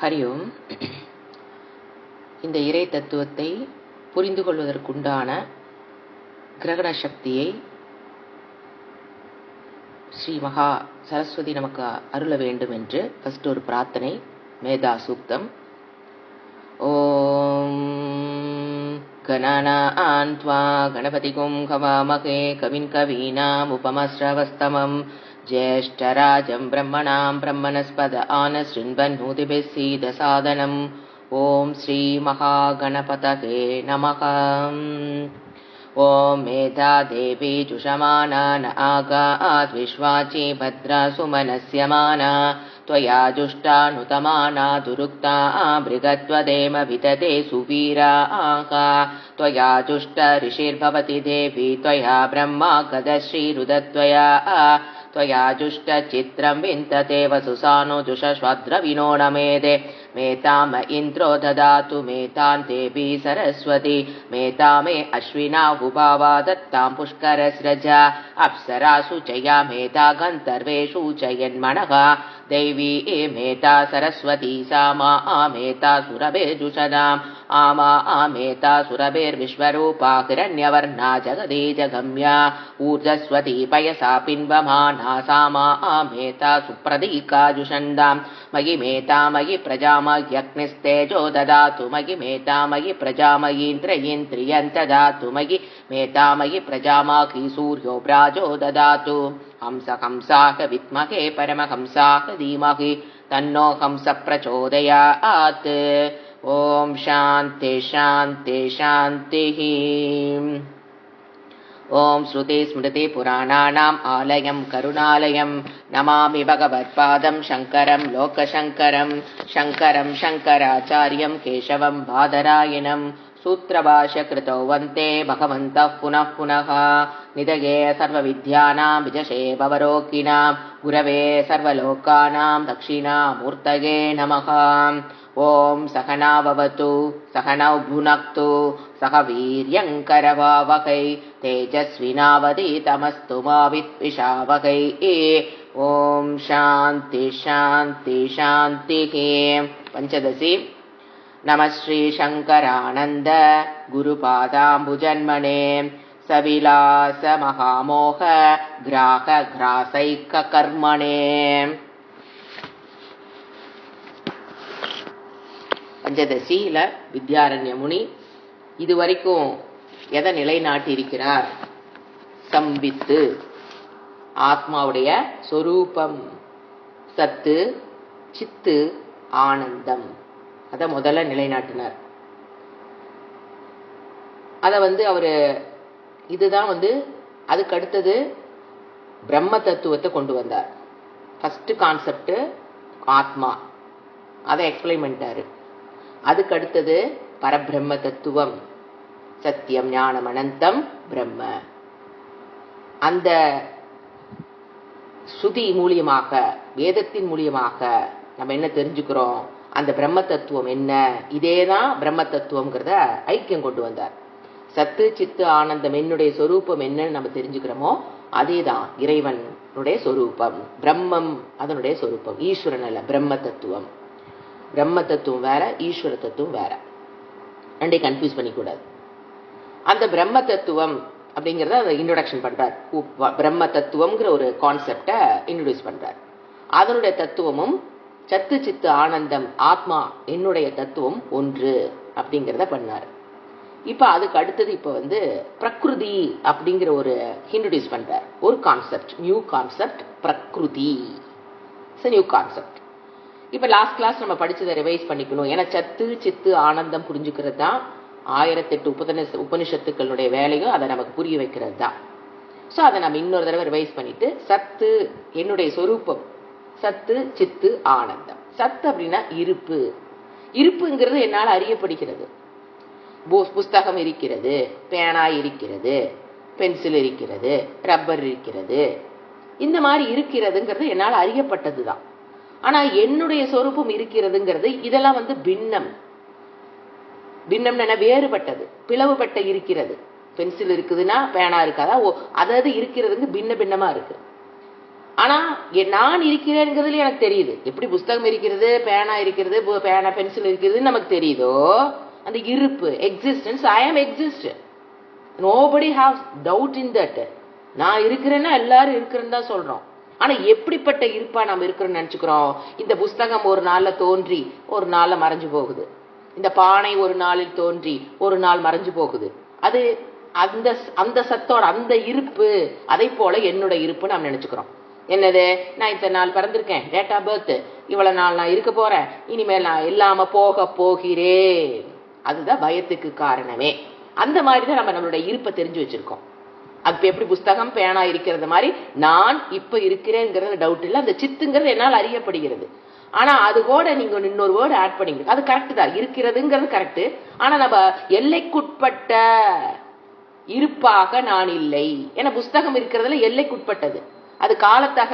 ஹரியோம். இந்த இறை தத்துவத்தை புரிந்து கொள்வதற்குண்டான கிரகண சக்தியை ஸ்ரீ மகா சரஸ்வதி நமக்கு அருள வேண்டும் என்று ஃபர்ஸ்ட் ஒரு பிரார்த்தனை. மேதா சூக்தம். ஓம் கணானான் த்வா கணபதிகும் ஹவாமகே கவின் கவீனாம் உபமஸ்ரவஸ்தமம் ஜேஷ்டராஜம் பிரம்மணாம் பிரம்மணஸ்பத ஆனஸ்ருண்வன்னோதிபிः சீதசாதனம். ஓம் ஸ்ரீ மகாகணபதயே நமः. ஓம் மேதா தேவி ஜுஷமானான ஆகாத் விஸ்வாச்சி பத்ரா சுமனஸ்யமானா त्वया जुष्टानुतमाना दुरुक्ता मृगत्वदेम विदते सुवीरा आका त्वया जुष्ट ऋषिर्भवति देवी त्वया ब्रह्मा गदश्रीरुदत्वया त्वया जुष्ट चित्रं विन्तते वसुसानो जुषश्वद्रविनो नमेदे मेताम इन्द्रो ददातु मेतां देवी सरस्वती मेता मे अश्विना हुभावा दत्तां पुष्करस्रजा अप्सरासु चया मेता गन्धर्वेषु चयन्मनः दैवी मेता सरस्वती सामा आमेता सुरभिर्जुषदाम् आमा आमेता सुरभिर्विश्वरूपा हिरण्यवर्णा जगदे जगम्या ऊर्जस्वती पयसा पिन्वमाना सामा आमेता सुप्रदीका जुषन्दाम् मयि मेता मयि प्रजामय्यग्निस्तेजो ददातु मयि मेता मयि प्रजामयीन्द्रियं ददातु मयि मेता मयि प्रजामाकी सूर्यो प्राजो ददातु हंस हंसाः विद्महे परमहंसाः धीमहि तन्नो हंस प्रचोदयात्. ओम शांति शांति शांतिः. ओम श्रुति स्मृति पुराणानाम् आलयं करुणालयं नमामि भगवत्पादं शङ्करं लोकशङ्करं शङ्करं शङ्कराचार्यं केशवं बादरायणं सूत्रभाष्यकृतौ वन्दे भगवन्तः पुनः पुनः. निधये सर्वविद्यानां विजशे भवरोगिणां गुरवे सर्वलोकानां दक्षिणामूर्तये नमः. ओम सहना भवतु सहनौ भुनक्तु सह वीर्यङ्करवावहै तेजस्विनावधीतमस्तु मा विद्विषावहै. ओम शांति शांति शांतिः. पंचदशी. नमः श्री शंकरानंद गुरुपादाम्बुजन्मने सविलास महामोह ग्राह ग्रासैक कर्मणे. பஞ்சதசியில வித்யாரண்ய முனி இதுவரைக்கும் எதை நிலைநாட்டி இருக்கிறார்? சம்பித்து, ஆத்மாவுடைய சொரூபம், சத்து, சித்து, ஆனந்தம். அத முதல்ல நிலைநாட்டினார். அத அவரு இதுதான் அதுக்கு அடுத்தது பிரம்ம தத்துவத்தை கொண்டு வந்தார். ஃபர்ஸ்ட் கான்செப்ட் ஆத்மா, அதை எக்ஸ்பிளைன் பண்ணிட்டாரு. அதுக்கு அடுத்தது பரபிரம்ம தத்துவம், சத்தியம் ஞானம் அனந்தம் பிரம்ம. அந்த ஸ்ருதி மூலியமாக, வேதத்தின் மூலியமாக நம்ம என்ன தெரிஞ்சுக்கிறோம்? அந்த பிரம்ம தத்துவம் என்ன, இதேதான் பிரம்ம தத்துவம்ங்கிறத ஐக்கியம் கொண்டு வந்தார். சத்து சித்து ஆனந்தம் என்னுடைய சொரூபம் என்னன்னு நம்ம தெரிஞ்சுக்கிறோமோ அதேதான் இறைவனுடைய சொரூபம். பிரம்மம் அதனுடைய சொரூபம், ஈஸ்வரன் அல்ல. பிரம்ம தத்துவம், பிரம்ம தத்துவம் வேற, ஈஸ்வர தத்துவம் வேற. ரெண்டை கன்ஃபியூஸ் பண்ணிக்கூடாது. அந்த பிரம்ம தத்துவம் அப்படிங்கிறத அதை இன்ட்ரோடக்ஷன் பண்றார். பிரம்ம தத்துவம்ங்கிற ஒரு கான்செப்டை இன்ட்ரோடியூஸ் பண்றார். அதனுடைய தத்துவமும் சத்து சித்து ஆனந்தம் ஆத்மா என்னுடைய தத்துவம் ஒன்று அப்படிங்கிறத பண்ணார். இப்ப அதுக்கு அடுத்தது இப்ப பிரகிருதி அப்படிங்கிற ஒரு இன்ட்ரோடியூஸ் பண்றார். ஒரு கான்செப்ட், நியூ கான்செப்ட், பிரகிருதி. New concept. இப்ப லாஸ்ட் கிளாஸ் நம்ம படிச்சதை ரிவைஸ் பண்ணிக்கணும். ஏன்னா சத்து சித்து ஆனந்தம் புரிஞ்சுக்கிறது தான் 1008 உபனிஷத்துக்களுடைய வேலையும், அதை நமக்கு புரிய வைக்கிறது தான். ஸோ அதை நம்ம இன்னொரு தடவை ரிவைஸ் பண்ணிட்டு, சத்து என்னுடைய சொரூபம், சத்து சித்து ஆனந்தம். சத்து அப்படின்னா இருப்பு. இருப்புங்கிறது என்னால் அறியப்படுகிறது. புஸ்தகம் இருக்கிறது, பேனா இருக்கிறது, பென்சில் இருக்கிறது, ரப்பர் இருக்கிறது. இந்த மாதிரி இருக்கிறதுங்கிறது என்னால் அறியப்பட்டது தான். ஆனா என்னுடைய சொரூபம் இருக்கிறதுங்கிறது இதெல்லாம் பின்னம். பின்னம்னா வேறுபட்டது, பிளவுபட்ட இருக்கிறது. பென்சில் இருக்குதுன்னா பேனா இருக்காதா? அதாவது இருக்கிறதுங்க பின்ன பின்னமா இருக்கு. ஆனா நான் இருக்கிறேங்கிறதுல எனக்கு தெரியுது. எப்படி புஸ்தகம் இருக்கிறது, பேனா இருக்கிறது, பேனா பென்சில் இருக்கிறது நமக்கு தெரியுதோ, அந்த இருப்பு எக்ஸிஸ்டன்ஸ், ஐ ஆம் exist. Nobody have doubt in that. நான் இருக்கிறேன்னா எல்லாரும் இருக்கிறேன்னு தான் சொல்றோம். ஆனா எப்படிப்பட்ட இருப்பா நம்ம இருக்கிறோம்னு நினைச்சுக்கிறோம். இந்த புஸ்தகம் ஒரு நாள்ல தோன்றி ஒரு நாள்ல மறைஞ்சு போகுது. இந்த பானை ஒரு நாளில் தோன்றி ஒரு நாள் மறைஞ்சு போகுது. அது அந்த அந்த சத்தோட அந்த இருப்பு. அதை போல என்னோட இருப்பு நாம் நினைச்சுக்கிறோம். என்னது, நான் இத்தனை நாள் பிறந்திருக்கேன், டேட் ஆஃப் பர்த், இவ்வளவு நாள் நான் இருக்க போறேன், இனிமேல் நான் இல்லாம போக போகிறேன். அதுதான் பயத்துக்கு காரணமே. அந்த மாதிரி தான் நம்ம நம்மளுடைய இருப்பை தெரிஞ்சு வச்சிருக்கோம். அது எப்படி புஸ்தகம் பேனா இருக்கிறது மாதிரி நான் இப்ப இருக்கிறேங்கிறது டவுட் இல்லை. அந்த சித்துங்கிறது என்னால் அறியப்படுகிறது. ஆனா அது கூட நீங்க இன்னொரு வேர்டு ஆட் பண்ணீங்க, அது கரெக்ட் தான், இருக்கிறதுங்கிறது கரெக்ட். ஆனா நம்ம எல்லைக்குட்பட்ட இருப்பாக நான் இல்லை. ஏன்னா புஸ்தகம் இருக்கிறதுல எல்லைக்குட்பட்டது. அது காலத்தக,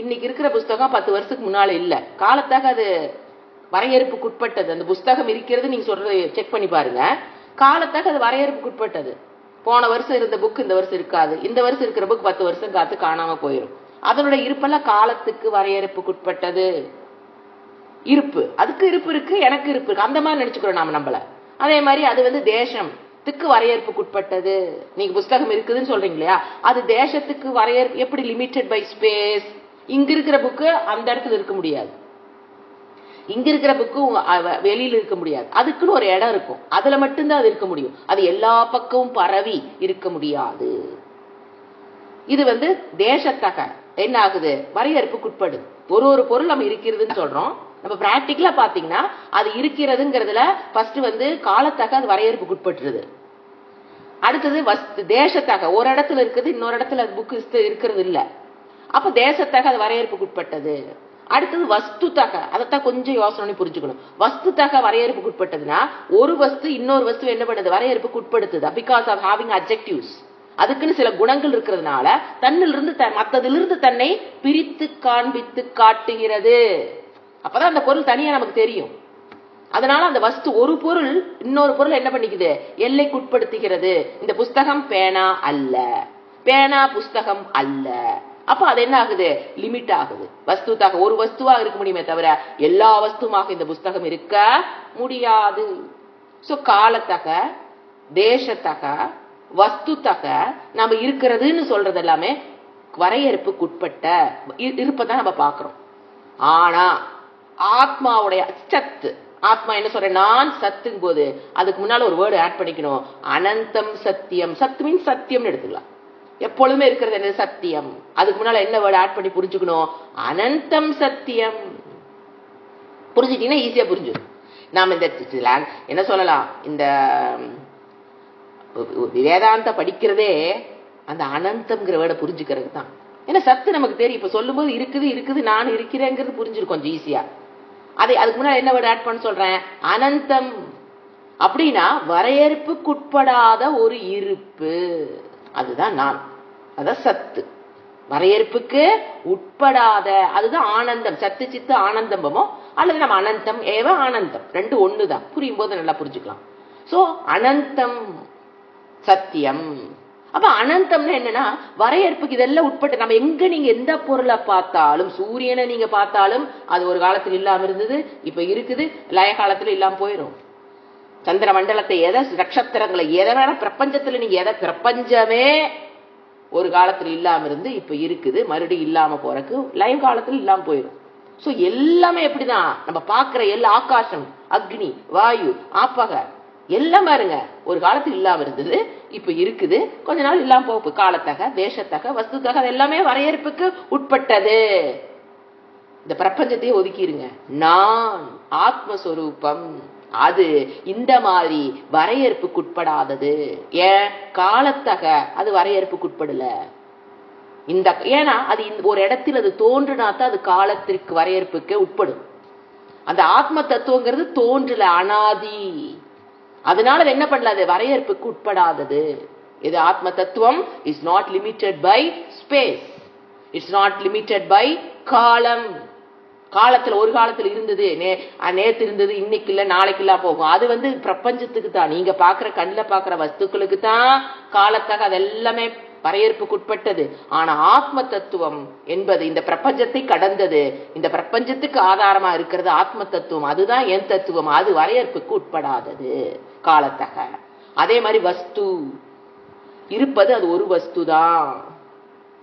இன்னைக்கு இருக்கிற புஸ்தகம் 10 வருஷத்துக்கு முன்னால இல்ல, காலத்தாக அது வரையறுப்புக்குட்பட்டது. அந்த புஸ்தகம் இருக்கிறது நீங்க சொல்றது செக் பண்ணி பாருங்க, காலத்தாக அது வரையறுப்புக்குட்பட்டது. போன வருஷம் இருந்த புக் இந்த வருஷம் இருக்காது, இந்த வருஷம் இருக்கிற புக் 10 வருஷம் காத்து காணாம போயிடும். அதனுடைய இருப்பெல்லாம் காலத்துக்கு வரையறுப்புக்குட்பட்டது இருப்பு. அதுக்கு இருப்பு இருக்கு, எனக்கு இருப்பு இருக்கு, அந்த மாதிரி நினைச்சுக்கிறோம் நாம நம்மள. அதே மாதிரி அது தேசத்துக்கு வரையறுப்புக்குட்பட்டது. நீங்க புஸ்தகம் இருக்குதுன்னு சொல்றீங்க இல்லையா, அது தேசத்துக்கு வரையறுப்பு. எப்படி லிமிட்டட் பை ஸ்பேஸ். இங்க இருக்கிற புக்கு அந்த இடத்துல இருக்க முடியாது, இங்க இருக்கிற புக்கு வெளியில இருக்க முடியாது. அதுக்குன்னு ஒரு இடம் இருக்கும், அதுல மட்டும்தான் அது இருக்க முடியும். அது எல்லா பக்கமும் பரவி இருக்க முடியாது. இது தேசத்தக என்ன ஆகுது, வரையறுப்புக்குட்படுது. ஒரு பொருள் நம்ம இருக்கிறதுன்னு சொல்றோம். நம்ம பிராக்டிக்கலா பாத்தீங்கன்னா அது இருக்கிறதுங்கிறதுல ஃபர்ஸ்ட் காலத்தக அது வரையறுப்புக்குட்பட்டுருது. அடுத்தது தேசத்தக, ஒரு இடத்துல இருக்குது, இன்னொரு இடத்துல அது புக்கு இருக்கிறது இல்ல, அப்ப தேசத்தக அது வரையறுப்புக்குட்பட்டது. அடுத்தது வஸ்து தக, அதைத்தான் கொஞ்சம் யோசனை புரிஞ்சுக்கணும். வஸ்து தக வரையறுப்புக்குட்பட்டதுன்னா ஒரு வஸ்து இன்னொரு வஸ்து என்ன பண்ணுது, வரையறுப்புக்குட்படுத்துது. Because of having adjectives. அதுக்குன்னு சில குணங்கள் இருக்கிறதுனால தன்னிலிருந்து மற்றதிலிருந்து தன்னை பிரித்து காண்பித்து காட்டுகிறது. அப்பதான் அந்த பொருள் தனியா நமக்கு தெரியும். அதனால அந்த வஸ்து, ஒரு பொருள் இன்னொரு பொருள் என்ன பண்ணிக்குது, எல்லைக்குட்படுத்துகிறது. இந்த புஸ்தகம் பேனா அல்ல, பேனா புஸ்தகம் அல்ல. அப்ப அது என்ன ஆகுது, லிமிட் ஆகுது. வஸ்துத்தாக ஒரு வஸ்துவா இருக்க முடியுமே தவிர எல்லா வஸ்துமாக இந்த புஸ்தகம் இருக்க முடியாது. சோ காலத்தக, தேசத்தக, வஸ்துத்தக நம்ம இருக்கிறதுன்னு சொல்றது எல்லாமே வரையறுப்புக்குட்பட்ட இருப்பதான் நம்ம பாக்குறோம். ஆனா ஆத்மாவுடைய சத்து, ஆத்மா என்ன சொல்ற, நான் சத்துங்கும் போது அதுக்கு முன்னால ஒரு வேர்டு ஆட் பண்ணிக்கணும், அனந்தம் சத்தியம். சத்து மீன் சத்தியம்னு எடுத்துக்கலாம். எப்பொழுதுமே இருக்கிறது என்ன, சத்தியம். அதுக்கு முன்னால என்ன வேர்டு ஆட் பண்ணி புரிஞ்சுக்கணும், அனந்தம் சத்தியம். புரிஞ்சுட்டீங்கன்னா ஈஸியா புரிஞ்சிடும். நாம இந்த என்ன சொல்லலாம், இந்த வேதாந்த படிக்கிறதே அந்த அனந்தம்ங்கிற வேர்டை புரிஞ்சுக்கிறது தான். ஏன்னா சத்து நமக்கு தெரியும். இப்ப சொல்லும் போது இருக்குது நான் இருக்கிறேங்கிறது புரிஞ்சிருக்கும் கொஞ்சம் ஈஸியா. அதுக்கு முன்னாடி என்ன வேர்டு ஆட் பண்ண சொல்றேன், அனந்தம். அப்படின்னா வரையறுப்புக்குட்படாத ஒரு இருப்பு, அதுதான் நான், அதான் சத்து. வரையறுப்புக்கு உட்படாத, அதுதான் ஆனந்தம். சத்து சித்து ஆனந்தமோ அல்லது நம்ம அனந்தம் ஏவ ஆனந்தம், ரெண்டு ஒண்ணுதான். புரியும் போது நல்லா புரிஞ்சுக்கலாம். சோ அனந்தம் சத்தியம். அப்ப அனந்தம்னா என்னன்னா வரையறுப்புக்கு இதெல்லாம் உட்பட்டு. நம்ம எங்க நீங்க எந்த பொருளை பார்த்தாலும், சூரியனை நீங்க பார்த்தாலும் அது ஒரு காலத்துல இல்லாம இருந்தது, இப்ப இருக்குது, லய காலத்துல இல்லாம போயிடும். சந்திர மண்டலத்தை, எதை நட்சத்திரங்களை, எதை வேணா பிரபஞ்சத்துல நீங்க எதை, பிரபஞ்சமே ஒரு காலத்துல இல்லாம இருந்து இப்ப இருக்குது, மறுபடியும் இல்லாம போறக்கு லைவ் காலத்துல இல்லாம போயிடும். சோ எல்லாமே எப்படிதான் நம்ம பாக்குற எல்லா, ஆகாசம், அக்னி, வாயு, ஆப்பக எல்லாம் பாருங்க, ஒரு காலத்துல இல்லாம இருந்தது, இப்ப இருக்குது, கொஞ்ச நாள் இல்லாம போகுது. காலத்தக, தேசத்தக, வஸ்துத்தக, அது எல்லாமே வரையறுப்புக்கு உட்பட்டது. இந்த பிரபஞ்சத்தையே ஒதுக்கிருங்க. நான் ஆத்மஸ்வரூபம், அது இந்த மாதிரி வரையறுப்புக்குட்படாதது. ஏன், காலத்தக அது வரையறுப்புக்குட்படல. இந்த ஏன்னா அது ஒரு இடத்தில் அது தோன்றுனாத்தான் அது காலத்திற்கு வரையறுப்புக்கு உட்படும். அந்த ஆத்ம தத்துவங்கிறது தோன்றல, அனாதி. அதனால அது என்ன பண்ணல, அது வரையறுப்புக்கு உட்படாதது. இது ஆத்ம தத்துவம் is not limited by space, it's not limited by காலம். காலத்துல ஒரு காலத்துல இருந்தது, நேத்து இருந்தது, இன்னைக்கு இல்ல, நாளைக்கு இல்ல போகும். அது பிரபஞ்சத்துக்கு தான், நீங்க பாக்குற கண்ணில் பாக்குற வஸ்துக்களுக்கு தான் காலத்தாக அது எல்லாமே வரையறுப்புக்குட்பட்டது. ஆனா ஆத்ம தத்துவம் என்பது இந்த பிரபஞ்சத்தை கடந்தது. இந்த பிரபஞ்சத்துக்கு ஆதாரமா இருக்கிறது ஆத்ம தத்துவம். அதுதான் என் தத்துவம். அது வரையறுப்புக்கு உட்படாதது காலத்தக. அதே மாதிரி வஸ்து இருப்பது, அது ஒரு வஸ்து தான்.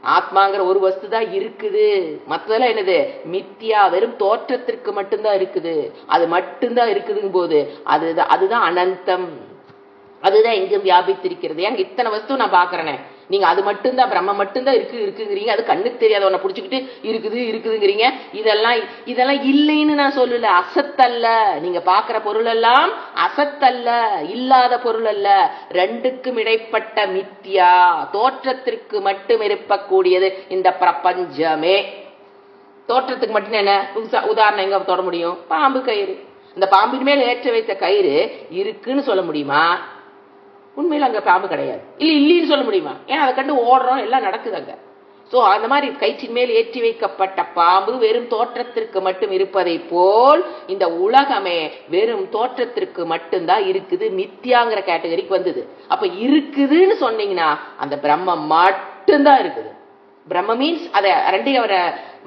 ஆத்மாங்கிற ஒரு வஸ்து தான் இருக்குது. மற்றதெல்லாம் என்னது? மித்தியா, வெறும் தோற்றத்திற்கு மட்டும்தான் இருக்குது. அது மட்டும்தான் இருக்குதுங்கும் போது அதுதான் அனந்தம். அதுதான் எங்கும் வியாபித்திருக்கிறது. ஏங்க இத்தனை வஸ்து நான் பாக்குறேனே, நீங்க அது மட்டும்தான் பிரம்ம மட்டும்தான் இருக்குங்கிறீங்க. அது கண்ணுக்கு தெரியாத ஒன்ன புடிச்சுக்கிட்டு இருக்குதுங்கிறீங்க. இதெல்லாம் இல்லைன்னு நான் சொல்லல, அசத்தல்ல. நீங்க பாக்குற பொருள் எல்லாம் அசத்தல்ல, இல்லாத பொருள் அல்ல. ரெண்டுக்கும் இடைப்பட்ட மித்தியா, தோற்றத்திற்கு மட்டும் இருக்கக்கூடியது இந்த பிரபஞ்சமே. தோற்றத்துக்கு மட்டும் என்ன உதாரணம் எங்க தொட முடியும்? பாம்பு கயிறு. இந்த பாம்பின் மேல் ஏற்ற வைத்த கயிறு இருக்குன்னு சொல்ல முடியுமா? உண்மையில அங்க பாம்பு கிடையாது. இல்லைன்னு சொல்ல முடியுமா? ஏன்னா அதை கண்டு ஓடுறோம், எல்லாம் நடக்குது அங்க. சோ அந்த மாதிரி கயிற்றின் மேல் ஏற்றி வைக்கப்பட்ட பாம்பு வெறும் தோற்றத்திற்கு மட்டும் இருப்பதை போல் இந்த உலகமே வெறும் தோற்றத்திற்கு மட்டும்தான் இருக்குது. மித்தியாங்கிற கேட்டகரிக்கு வந்தது. அப்ப இருக்குதுன்னு சொன்னீங்கன்னா அந்த பிரம்மம் மட்டும்தான் இருக்குது. பிரம்ம மீன்ஸ் அதை ரெண்டையும் அவரை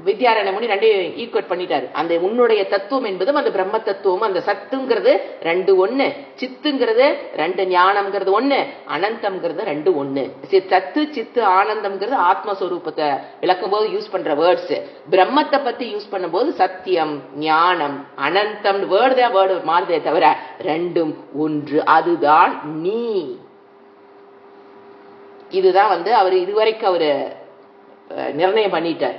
வித்யாரண்ய முனி ரெண்டையும் ஈக்குவேட் பண்ணிட்டாரு. அந்த உன்னுடைய தத்துவம் என்பதும் அந்த பிரம்ம தத்துவம், அந்த சத்துங்கிறது ரெண்டு ஒண்ணு, சித்துங்கிறது ரெண்டு, ஞானம்ங்கிறது ஒண்ணு, அனந்தம்ங்கிறது ரெண்டு ஒண்ணு. சத்து சித்து ஆனந்தம்ங்கிறது ஆத்மஸ்வரூபத்தை விளக்கும் போது யூஸ் பண்ற வேர்ட்ஸ். பிரம்மத்தை பத்தி யூஸ் பண்ணும்போது சத்தியம், ஞானம், அனந்தம் வேர்டு மாறுதே தவிர ரெண்டும் ஒன்று. அதுதான் நீ. இதுதான் அவர் இதுவரைக்கும் அவரு நிர்ணயம் பண்ணிட்டார்.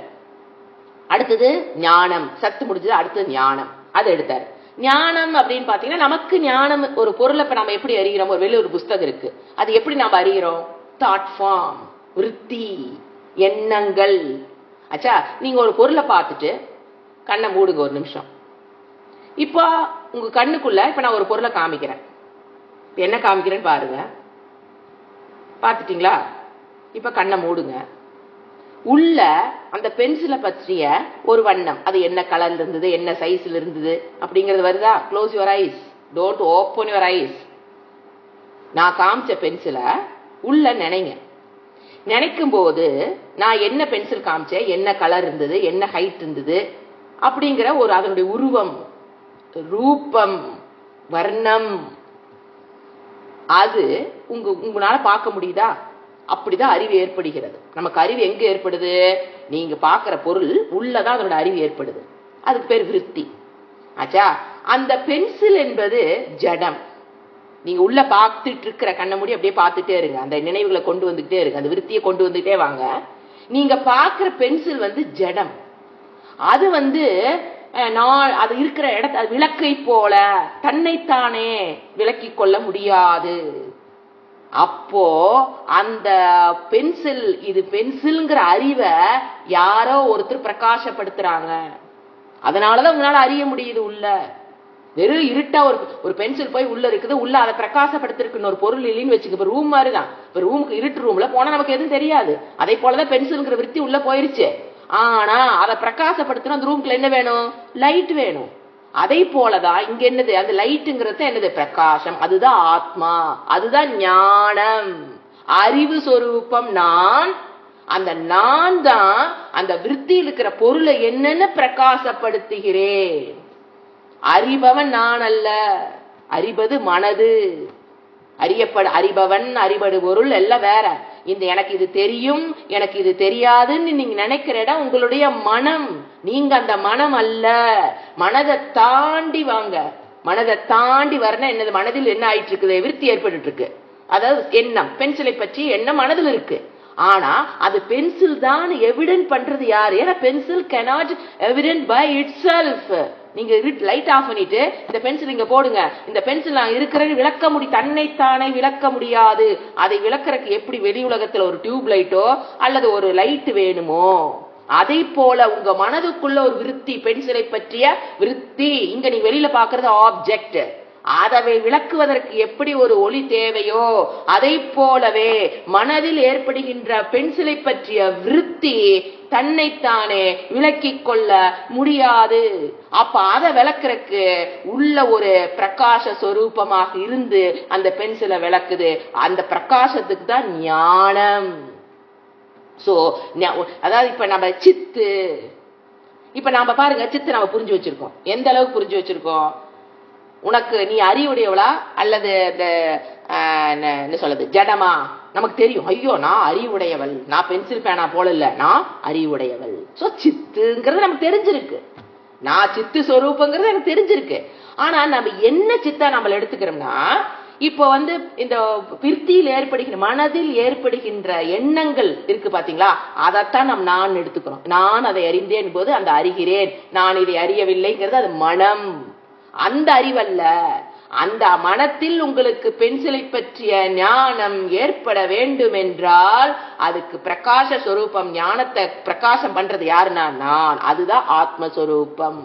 அடுத்தது ஞானம். சத்து முடிஞ்சது, அடுத்தது ஞானம். அதை எடுத்தார். ஞானம் அப்படின்னு பாத்தீங்கன்னா, நமக்கு ஞானம் ஒரு பொருளை இப்ப நம்ம எப்படி அறிகிறோம்? ஒரு வெளிய ஒரு புஸ்தகம் இருக்கு, அது எப்படி நம்ம அறிகிறோம்? தாட் ஃபார்ம், விருத்தி, எண்ணங்கள். ஆச்சா, நீங்க ஒரு பொருளை பார்த்துட்டு கண்ணை மூடுங்க ஒரு நிமிஷம். இப்போ உங்க கண்ணுக்குள்ள இப்ப நான் ஒரு பொருளை காமிக்கிறேன். என்ன காமிக்கிறேன்னு பாருங்க. பார்த்துட்டீங்களா? இப்ப கண்ணை மூடுங்க. உள்ள அந்த பென்சிலை பற்றிய ஒரு வண்ணம், அது என்ன கலர்ல இருந்தது, என்ன சைஸ்ல இருந்தது அப்படிங்கிறது வருதா? Close your eyes, don't open your eyes. நான் காமிச்ச பென்சிலை உள்ள நினைங்க. நினைக்கும் போது நான் என்ன பென்சில் காமிச்சேன், என்ன கலர் இருந்தது, என்ன ஹைட் இருந்தது அப்படிங்கிற ஒரு அதனுடைய உருவம், ரூபம், வர்ணம், அது உங்களால பார்க்க முடியுதா? அப்படிதான் அறிவு ஏற்படுகிறது. நமக்கு அறிவு எங்க ஏற்படுது? நீங்க பாக்குற பொருள் உள்ளதான் அதனோட அறிவு ஏற்படுது. அதுக்கு பேர் விருத்தி. ஆச்சா, அந்த பென்சில் என்பது ஜடம். நீங்க உள்ள பார்த்துட்டு இருக்கிற கண்ண மூடி அப்படியே பார்த்துட்டே இருங்க. அந்த நினைவுகளை கொண்டு வந்துகிட்டே இருங்க, அந்த விருத்தியை கொண்டு வந்துட்டே வாங்க. நீங்க பாக்குற பென்சில் ஜடம். அது அது இருக்கிற இடத்த விளக்கை போல தன்னைத்தானே விளக்கி கொள்ள முடியாது. அப்போ அந்த பென்சில், இது பென்சில்ங்கிற அறிவை யாரோ ஒருத்தர் பிரகாசப்படுத்துறாங்க. அதனாலதான் உங்களால அறிய முடியுது. உள்ள வெறும் இருட்டா ஒரு பென்சில் போய் உள்ள இருக்குது, உள்ள அதை பிரகாசப்படுத்திருக்கு ஒரு பொருள் இல்லைன்னு வச்சுக்க. இப்ப ரூம் மாதிரிதான். இப்ப ரூமுக்கு இருட்டு ரூம்ல போனா நமக்கு எதுவும் தெரியாது. அதே போலதான் பென்சில்ங்கிற விருத்தி உள்ள போயிருச்சு. ஆனா அதை பிரகாசப்படுத்தணும், அந்த ரூம்குள்ள என்ன வேணும்? லைட் வேணும். அதை போலதான் இங்க என்னது? அந்த லைட்டுங்கிறது என்னது? பிரகாசம். அதுதான் ஆத்மா, அதுதான் ஞானம், அறிவு சொரூபம் நான். அந்த நான் தான் அந்த விருத்தியில் இருக்கிற பொருளை என்னன்னு பிரகாசப்படுத்துகிறேன். அறிபவன் நான் அல்ல, அறிவது மனது. அறிபவன், அறிபடு பொருள் எல்லாம் வேற. இந்த எனக்கு இது தெரியும், எனக்கு இது தெரியாதுன்னு நீங்க நினைக்கிற இடம் உங்களுடைய மனம். நீங்க அந்த மனம் அல்ல. மனதை தாண்டி வாங்க. மனதை தாண்டி வரணும். என்னது? மனதில் என்ன ஆயிட்டு இருக்குது? விருத்தி ஏற்பட்டு இருக்கு. அதாவது எண்ணம், பென்சிலை பற்றி எண்ணம் மனதில் இருக்கு. ஆனா அது பென்சில் தான் எவிடென்ட் பண்றது யாரு? ஏன்னா pencil cannot evident by itself. நீங்க லைட் ஆஃப் பண்ணிட்டு இந்த பென்சில் இங்க போடுங்க, இந்த பென்சில் நான் இருக்கிறது விளக்க தன்னைத்தானே விளக்க முடியாது. அதை விளக்குறதுக்கு எப்படி வெளி உலகத்துல ஒரு டியூப் லைட்டோ அல்லது ஒரு லைட் வேணுமோ, அதை போல உங்க மனதுக்குள்ள ஒரு விருத்தி, பென்சிலை பற்றிய விருத்தி. இங்க நீ வெளியில பாக்குறது ஆப்ஜெக்ட், அதை விளக்குவதற்கு எப்படி ஒரு ஒளி தேவையோ அதை போலவே மனதில் ஏற்படுகின்ற பென்சிலை பற்றிய விருத்தி தன்னைத்தானே விளக்கிக் கொள்ள முடியாது. அப்ப அதை விளக்குறதுக்கு உள்ள ஒரு பிரகாச சொரூபமாக இருந்து அந்த பென்சிலை விளக்குது. அந்த பிரகாசத்துக்கு தான் ஞானம். சோ அதாவது இப்ப நம்ம சித்து, இப்ப நாம பாருங்க, சித்து நம்ம புரிஞ்சு வச்சிருக்கோம். எந்த அளவுக்கு புரிஞ்சு வச்சிருக்கோம்? உனக்கு நீ அறிவுடையவளா அல்லது இந்த என்ன சொல்றது ஜடமா நமக்கு தெரியும். ஐயோ நான் அறிவுடையவள், நான் பென்சில் பேனா போல இல்ல, நான் அறிவுடையவள். சோ சித்துங்கிறது நமக்கு தெரிஞ்சிருக்கு, நான் சித்து சொரூபங்கிறது எனக்கு தெரிஞ்சிருக்கு. ஆனா நம்ம என்ன சித்தா நம்ம எடுத்துக்கிறோம்னா, இப்போ இந்த பிற்த்தியில் ஏற்படுகின்ற மனதில் ஏற்படுகின்ற எண்ணங்கள் இருக்கு பாத்தீங்களா, அதைத்தான் நான் எடுத்துக்கிறோம். நான் அதை அறிந்தேன் போது அந்த அறிகிறேன், நான் இதை அறியவில்லைங்கிறது அது மனம், அந்த அறிவல்ல. அந்த மனத்தில் உங்களுக்கு பென்சிலை பற்றிய ஞானம் ஏற்பட வேண்டும் என்றால் அதுக்கு பிரகாச சொரூபம், ஞானத்தை பிரகாசம் பண்றது யாருன்னா நான். அதுதான் ஆத்மஸ்வரூபம்.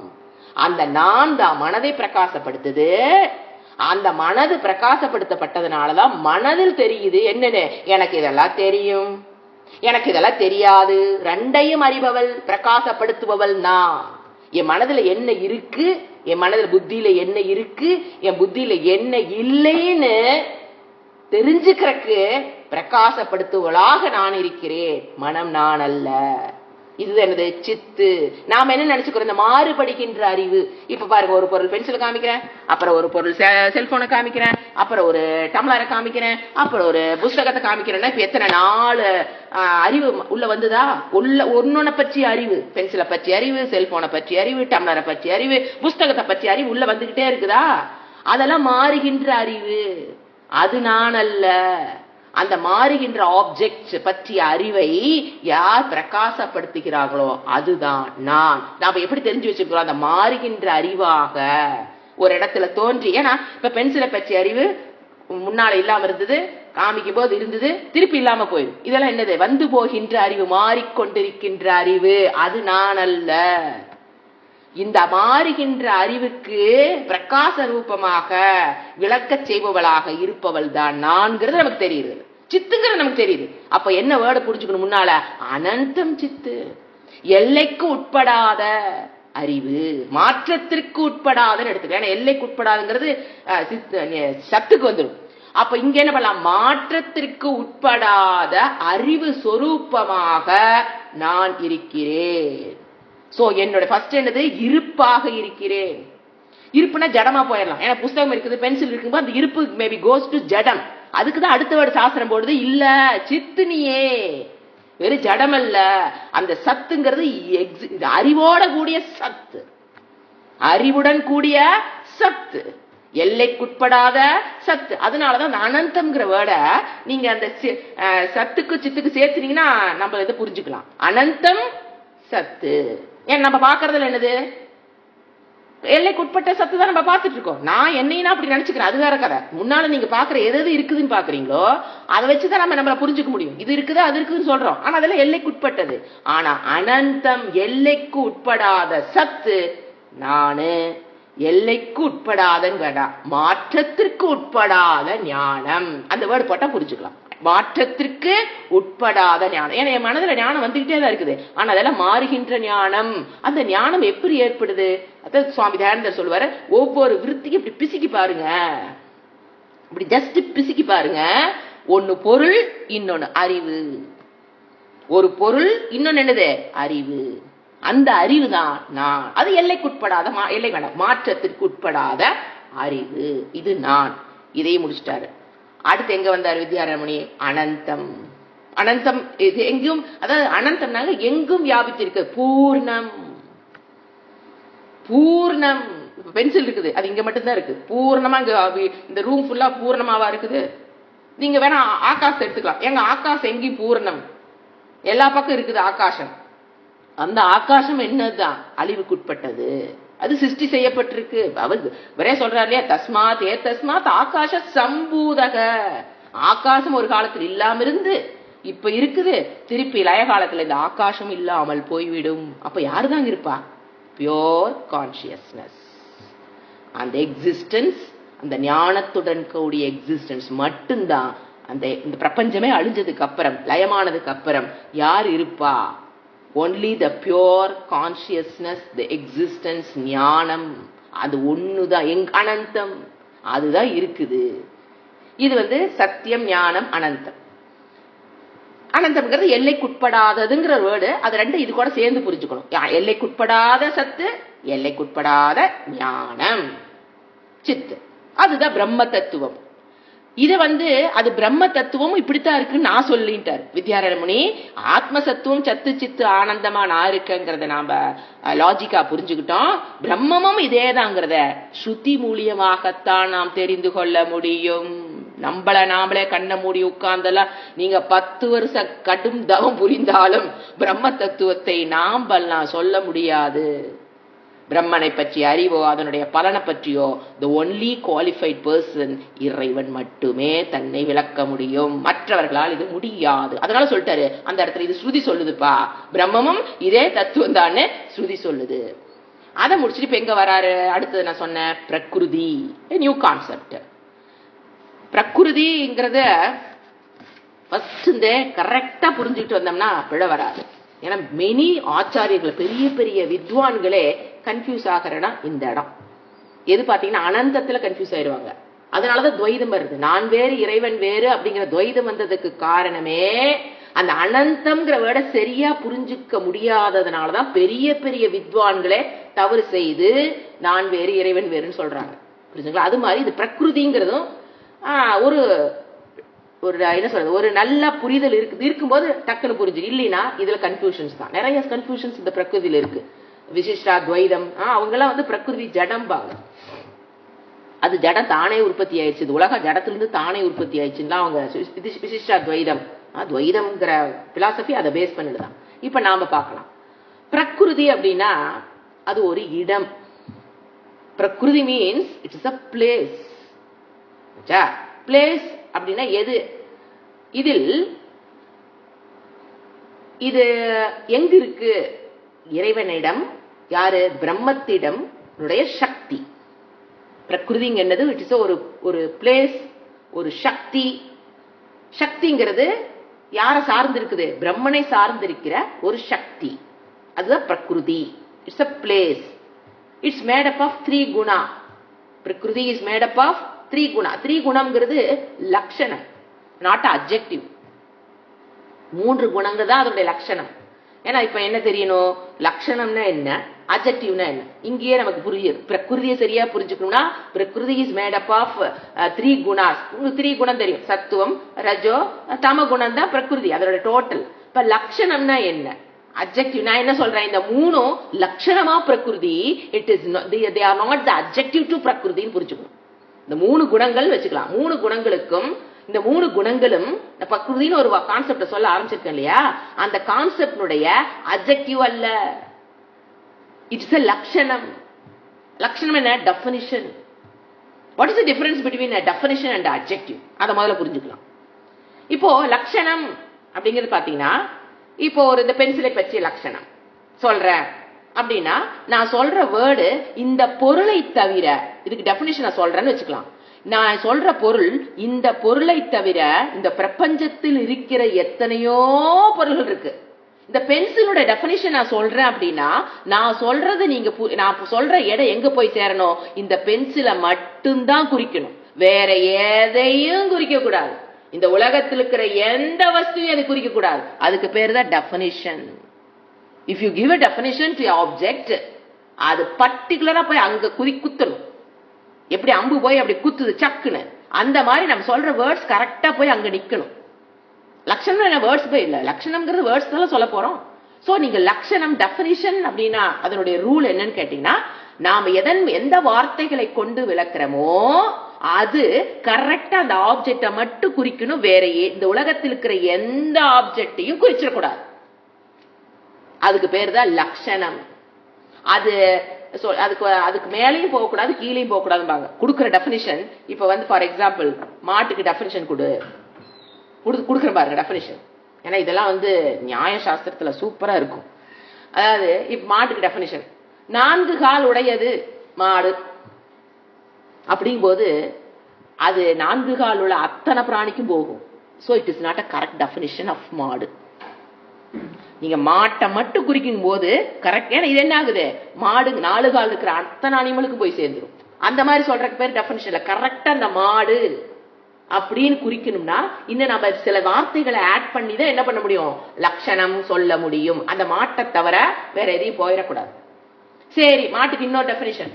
அந்த நான் தான் மனதை பிரகாசப்படுத்துது. அந்த மனது பிரகாசப்படுத்தப்பட்டதுனாலதான் மனதில் தெரியுது என்னன்னு, எனக்கு இதெல்லாம் தெரியும், எனக்கு இதெல்லாம் தெரியாது. ரெண்டையும் அறிபவள், பிரகாசப்படுத்துபவள் நான். என் மனதுல என்ன இருக்கு, என் மனதுல புத்தியில என்ன இருக்கு, என் புத்தியில என்ன இல்லைன்னு தெரிஞ்சுக்கிறக்கு பிரகாசப்படுத்துவளாக நான் இருக்கிறேன். மனம் நான் அல்ல. இது என்னது சித்து. நாம என்ன நினைச்சுக்கிறோம், இந்த மாறுபடுகின்ற அறிவு. இப்ப பாருங்க, ஒரு பொருள் பென்சில் காமிக்கிறேன், அப்புறம் ஒரு பொருள் செல்போனை காமிக்கிறேன், அப்புறம் ஒரு டம்ளரை காமிக்கிறேன், அப்புறம் ஒரு புஸ்தகத்தை காமிக்கிறேன்னா இப்ப எத்தனை நாலு அறிவு உள்ள வந்துதா? ஒன்னொன்ன பற்றி அறிவு, பென்சிலை பற்றி அறிவு, செல்போனை பற்றி அறிவு, டம்ளரை பற்றி அறிவு, புஸ்தகத்தை பற்றி அறிவு உள்ள வந்துகிட்டே இருக்குதா? அதெல்லாம் மாறுகின்ற அறிவு, அது நான் அல்ல. அந்த மாறுகின்ற ஆப்ஜெக்ட் பற்றிய அறிவை யார் பிரகாசப்படுத்துகிறார்களோ அதுதான் நான். நாம எப்படி தெரிஞ்சு வச்சிருக்கிறோம், அந்த மாறுகின்ற அறிவாக ஒரு இடத்துல தோன்றி. ஏன்னா இப்ப பென்சிலை பற்றிய அறிவு முன்னால இல்லாம இருந்தது, காமிக்கும் போது இருந்தது, திருப்பி இல்லாம போயிடும். இதெல்லாம் என்னது? வந்து போகின்ற அறிவு, மாறிக்கொண்டிருக்கின்ற அறிவு, அது நான் அல்ல. இந்த மாறுகின்ற அறிவுக்கு பிரகாச ரூபமாக விளக்க செய்பவளாக இருப்பவள் தான் நான்கிறது நமக்கு தெரியுது. சித்துங்கிறது நமக்கு தெரியுது. அப்ப என்ன வேர்டு புரிஞ்சுக்கணும் முன்னால? அனந்தம் சித்து, எல்லைக்கு உட்படாத அறிவு, மாற்றத்திற்கு உட்படாதன்னு எடுத்துக்க. எல்லைக்கு உட்படாதுங்கிறது சத்துக்கு வந்துடும். அப்ப இங்க என்ன பண்ணலாம்? மாற்றத்திற்கு உட்படாத அறிவு சொரூபமாக நான் இருக்கிறேன். சோ என்னோட ஃபர்ஸ்ட் என்னது? இருப்பாக இருக்கிறேன். இருப்புனா ஜடமா போயிடலாம். ஏன்னா புஸ்தகம் இருக்குது, பென்சில் இருக்கும்போது அந்த இருப்பு மேபி கோஸ் டு ஜடம். அதுக்குதான் அடுத்த வேர்டு சாஸ்திரம் போடுது. இல்ல, சித்துனியே வெறும் ஜடம் அல்ல. அந்த சத்துங்கிறது அறிவோட கூடிய சத்து, அறிவுடன் கூடிய சத்து, எல்லைக்குட்படாத சத்து. அதனாலதான் அனந்தம்ங்கிற வேர்டை நீங்க அந்த சத்துக்கு சித்துக்கு சேர்த்துனீங்கன்னா நம்ம இதை புரிஞ்சுக்கலாம். அனந்தம் சத்து. ஏன் நம்ம பாக்குறதுல என்னது? எல்லைக்குட்பட்ட சத்து தான் நம்ம பார்த்துட்டு இருக்கோம். நான் என்னையா அப்படி நினைச்சுக்கிறேன், அது வேற கதை. முன்னால நீங்க பாக்குற எது இருக்குதுன்னு பாக்குறீங்களோ அதை வச்சுதான் நம்மள புரிஞ்சுக்க முடியும். இது இருக்குது அது இருக்குதுன்னு சொல்றோம், ஆனா அதெல்லாம் எல்லைக்குட்பட்டது. ஆனா அனந்தம், எல்லைக்கு உட்படாத சத்து நானு. எல்லைக்கு உட்படாதன்னு வேண்டாம், மாற்றத்திற்கு உட்படாத ஞானம். அந்த வேர்டு போட்டா புரிஞ்சுக்கலாம். மாற்றத்திற்கு உட்படாத ஞானம். ஏன்னா என் மனதுல ஞானம் வந்துகிட்டே தான் இருக்குது, ஆனா அதெல்லாம் மாறுகின்ற ஞானம். அந்த ஞானம் எப்படி ஏற்படுது? அதாவது சுவாமி தயானந்தர் சொல்லுவாரு, ஒவ்வொரு விருத்திக்கும் இப்படி பிசிக்கி பாருங்க, இப்படி ஜஸ்ட் பிசிக்கி பாருங்க. ஒன்னு பொருள், இன்னொன்னு அறிவு. ஒரு பொருள், இன்னொன்னு என்னது? அறிவு. அந்த அறிவு தான் நான். அது எல்லைக்குட்படாத, எல்லை வேண்டாம், மாற்றத்திற்கு உட்படாத அறிவு. இது நான். இதையும் முடிச்சிட்டாரு. அடுத்து எங்க வந்தார் வித்யாரமணி? அனந்தம். அனந்தம் இது எங்கும், அதாவது அனந்தம்னாங்க எங்கும் வியாபித்திருக்கு. பூர்ணம். பூர்ணம். பென்சில் இருக்குது, அது இங்க மட்டும்தான் இருக்கு. பூர்ணமா இந்த ரூம் ஃபுல்லா பூர்ணமாவா இருக்குது? நீங்க வேணா ஆகாசம் எடுத்துக்கலாம். எங்க ஆகாசம் எங்கேயும் பூர்ணம், எல்லா பக்கம் இருக்குது ஆகாசம். அந்த ஆகாசம் என்னதுதான்? அழிவுக்குட்பட்டது. அது சிருஷ்டி செய்யப்பட்டிருக்கு. அவர் வரே சொல்றாரு இல்லையா, தஸ்மாத் ஏ தஸ்மாத் ஆகாச சம்பூதக. ஆகாசம் ஒரு காலத்தில் இல்லாம இருந்து இப்ப இருக்குது, திருப்பி லய காலத்துல இந்த ஆகாசம் இல்லாமல் போய்விடும். அப்ப யாருதான் இருப்பா? Pure consciousness. அந்த எக்ஸிஸ்டன்ஸ், அந்த ஞானத்துடன் கூடிய எக்ஸிஸ்டன்ஸ் மட்டும்தான். இந்த பிரபஞ்சமே அழிஞ்சதுக்கு அப்புறம், லயமானதுக்கு அப்புறம் யார் இருப்பா? only the pure consciousness, the existence, ஞானம். அது ஒண்ணுதான், அனந்தம், அதுதான் இருக்குது. இது சத்தியம், ஞானம், அனந்தம். அனந்தம்ங்கிறது எல்லைக்குட்படாததுங்கிற வேர்டு. அது ரெண்டு இது கூட சேர்ந்து புரிஞ்சுக்கணும். எல்லைக்குட்படாத சத்து, எல்லைக்குட்படாத ஞானம், சித்து, அதுதான் பிரம்ம தத்துவம். இத அது பிரம்ம தத்துவம் இப்படித்தான் இருக்குன்னு நான் சொல்லிட்டார் வித்யாரண்ய முனி. ஆத்ம சத்துவம் சத்து சித்து ஆனந்தமா நான் இருக்கங்கிறத நாம லாஜிக்கா புரிஞ்சுக்கிட்டோம். பிரம்மமும் இதேதாங்கிறத ஸ்ருதி மூலியமாகத்தான் நாம் தெரிந்து கொள்ள முடியும். நாமளே கண்ண மூடி உட்கார்ந்தெல்லாம் நீங்க 10 வருஷம் கடும் தவம் புரிந்தாலும் பிரம்ம தத்துவத்தை நாம்பெல்லாம் சொல்ல முடியாது. பிரம்மனை பற்றி அறிவோ அதனுடைய பலனை பற்றியோ the only qualified person இறைவன் மட்டுமே தன்னை விளக்க முடியும். மற்றவர்களால் இது முடியாது. அதனால சொல்லிட்டாரு அந்த இடத்துல இது ஸ்ருதி சொல்லுதுப்பா, பிரம்மமும் இதே தத்துவம் தானே ஸ்ருதி சொல்லுது. அதை முடிச்சுட்டு இப்ப எங்க வராரு? அடுத்தது நான் சொன்னேன் பிரகிருதி, நியூ கான்செப்ட். பிரகிருதிங்கிறத ஃபர்ஸ்ட் இந்த கரெக்டா புரிஞ்சுக்கிட்டு வந்தோம்னா பிழை வராது. ஏன்னா மெனி ஆச்சாரியர்கள் பெரிய பெரிய வித்வான்களே கன்ஃபியூஸ் ஆகிறனா இந்த இடம். எது பாத்தீங்கன்னா அனந்தத்துல கன்ஃபியூஸ் ஆயிடுவாங்க. அதனாலதான் துவைதம் வருது. நான் வேறு இறைவன் வேறு அப்படிங்கிற துவைதம் வந்ததுக்கு காரணமே அந்த அனந்தம்ங்கிற வேர்ட சரியா புரிஞ்சுக்க முடியாததுனாலதான் பெரிய பெரிய வித்வான்களே தவறு செய்து நான் வேறு இறைவன் வேறுன்னு சொல்றாங்க. புரிஞ்சுங்களா? அது மாதிரி இது பிரகிருதிங்கிறதும் ஒரு என்ன சொல்றது, ஒரு நல்ல புரிதல் இருக்கும்போது டக்குன்னு புரிஞ்சு. இல்லைன்னா இதுல கன்ஃபியூஷன்ஸ் தான், நிறைய கன்ஃபியூஷன்ஸ் இந்த பிரகிருதியில இருக்கு. விசிஷ்டா துவைதம் அவங்க எல்லாம் பிரகிருதி ஜடம்பாங்க. அது ஜடம் தானே உற்பத்தி ஆயிடுச்சு, இது உலக ஜடத்திலிருந்து தானே உற்பத்தி ஆயிடுச்சுன்னா அவங்க விசிஷ்டா துவைதம் துவைதம்ங்கிற பிலாசபி அதை பேஸ் பண்ணிடுதான். இப்ப நாம பார்க்கலாம் பிரகிருதி அப்படின்னா அது ஒரு இடம். பிரகிருதி means it's a place. Place அப்படின்னா எது? இதில் இது எங்க இருக்கு? இறைவனிடம், யாரு? பிரம்மத்திடம் சக்தி. பிரகிருதிங்க என்னது? இட் இஸ் ஒரு பிளேஸ், ஒரு சக்தி. சக்திங்கிறது யார சார்ந்து இருக்குது? பிரம்மனை சார்ந்திருக்கிற ஒரு சக்தி. அதுதான் பிரகிருதி. It's a place. It's made up of 3 guna. Prakriti is made up of 3 guna. 3 குணம்ங்கிறது லட்சணம், நாட் அட்ஜெக்டிவ். 3 குணங்கள் தான் அதனுடைய லட்சணம். ஏன்னா இப்ப என்ன தெரியணும், லட்சணம்னா என்ன, அட்ஜெக்டிவ்னா என்ன, இங்கேயே நமக்கு புரியுது. பிரகிருதியை சரியா புரிஞ்சுக்கணும்னா பிரகிருதி இஸ் மேட் அப் ஆஃப் 3 குணாஸ். உங்களுக்கு 3 குணம் தெரியும், சத்துவம் ரஜோ தம குணம் தான் பிரகிருதி, அதோட டோட்டல். இப்ப லட்சணம்னா என்ன, அட்ஜெக்டிவ். நான் என்ன சொல்றேன், இந்த 3 லட்சணமா பிரகிருதி. It is they are not the adjective to பிரகிருதின்னு புரிஞ்சுக்கணும். இந்த 3 குணங்கள் வச்சுக்கலாம். 3 குணங்களுக்கும் இந்த 3 குணங்களும் பிரகிருதின்னு ஒரு கான்செப்ட சொல்ல ஆரம்பிச்சிருக்கேன் இல்லையா, அந்த கான்செப்டுடைய அட்ஜெக்டிவ் அல்ல, இட்ஸ் a லட்சணம். லட்சணம் என்ன? Definition. What is the difference between a definition and adjective? அத முதல்ல புரிஞ்சுக்கலாம். இப்போ லட்சணம் அப்படிங்கிறது பாத்தீங்கன்னா, இப்போ இந்த பென்சிலை பற்றிய லட்சணம் சொல்றேன் அப்படின்னா, நான் சொல்ற வேர்டு இந்த பொருளை தவிர, இதுக்கு டெஃபினிஷன் நான் சொல்றேன்னு வச்சுக்கலாம். நான் சொல்ற பொருள் இந்த பொருளை தவிர இந்த பிரபஞ்சத்தில் இருக்கிற எத்தனையோ பொருள்கள் இருக்கு. இந்த பென்சிலோட டெஃபினிஷன் நான் சொல்றேன் அப்படின்னா, நான் சொல்றது நான் சொல்ற இடம் எங்க போய் சேரணும், இந்த பென்சிலை மட்டும்தான் குறிக்கணும், வேற எதையும் குறிக்க கூடாது. இந்த உலகத்தில் இருக்கிற எந்த வஸ்துவையும் அது குறிக்க கூடாது. அதுக்கு பேர் தான் definition. If you give a definition to your object, அது பர்டிகுலரா போய் அங்க குத்தணும். எப்படி அம்பு போய் அப்படி குத்துது சக்குன்னு, அந்த மாதிரி நம்ம சொல்ற வேர்ட்ஸ் கரெக்டா போய் அங்க நிக்கணும். லட்சணம் என்ன வேர்ட்ஸ் போய் இல்ல, லட்சணம்ங்கிறது வேர்ட்ஸ் தான் சொல்ல போறோம். சோ நீங்க லட்சணம் டெஃபினிஷன் அப்படின்னா அதனுடைய ரூல் என்னன்னு கேட்டீங்கன்னா, நாம எந்த வார்த்தைகளை கொண்டு விளக்குறோமோ அது கரெக்டா அந்த ஆப்ஜெக்ட மட்டும் குறிக்கணும், வேற இந்த உலகத்தில் இருக்கிற எந்த ஆப்ஜெக்டையும் குறிச்சிடக்கூடாது. அதுக்கு பேர் தான் லட்சணம். அதுக்கு மேலையும் போகக்கூடாது, கீழையும் போகக்கூடாதுன்னு கொடுக்குற டெஃபினிஷன். இப்ப ஃபார் எக்ஸாம்பிள் மாட்டுக்கு டெஃபினிஷன் கொடுக்குற பாருங்க டெஃபினிஷன். ஏன்னா இதெல்லாம் நியாய சாஸ்திரத்துல சூப்பரா இருக்கும். அதாவது இப்ப மாட்டுக்கு டெஃபினிஷன், 4 கால் உடையது மாடு அப்படிங்கும் போது அது 4 கால் உள்ள அத்தனை பிராணிக்கும் போகும். So it is not a correct definition of மாடு. நீங்க மாட்டை மட்டும் குறிக்கும் போது கரெக்ட். ஏன்னா இது என்ன ஆகுது, மாடு 4 கால் இருக்கிற அத்தனை அனிமலுக்கு போய் சேர்ந்துடும். அந்த மாதிரி சொல்றதுக்கு பேர் டெஃபினிஷன்ல கரெக்டா அந்த மாடு அப்படின்னு குறிக்கணும்னா இன்னும் நம்ம சில வார்த்தைகளை ஆட் பண்ணி தான் என்ன பண்ண முடியும், லட்சணம் சொல்ல முடியும். அந்த மாட்டை தவிர வேற எதையும் போயிடக்கூடாது. சரி, மாட்டுக்கு இன்னொரு டெபினிஷன்,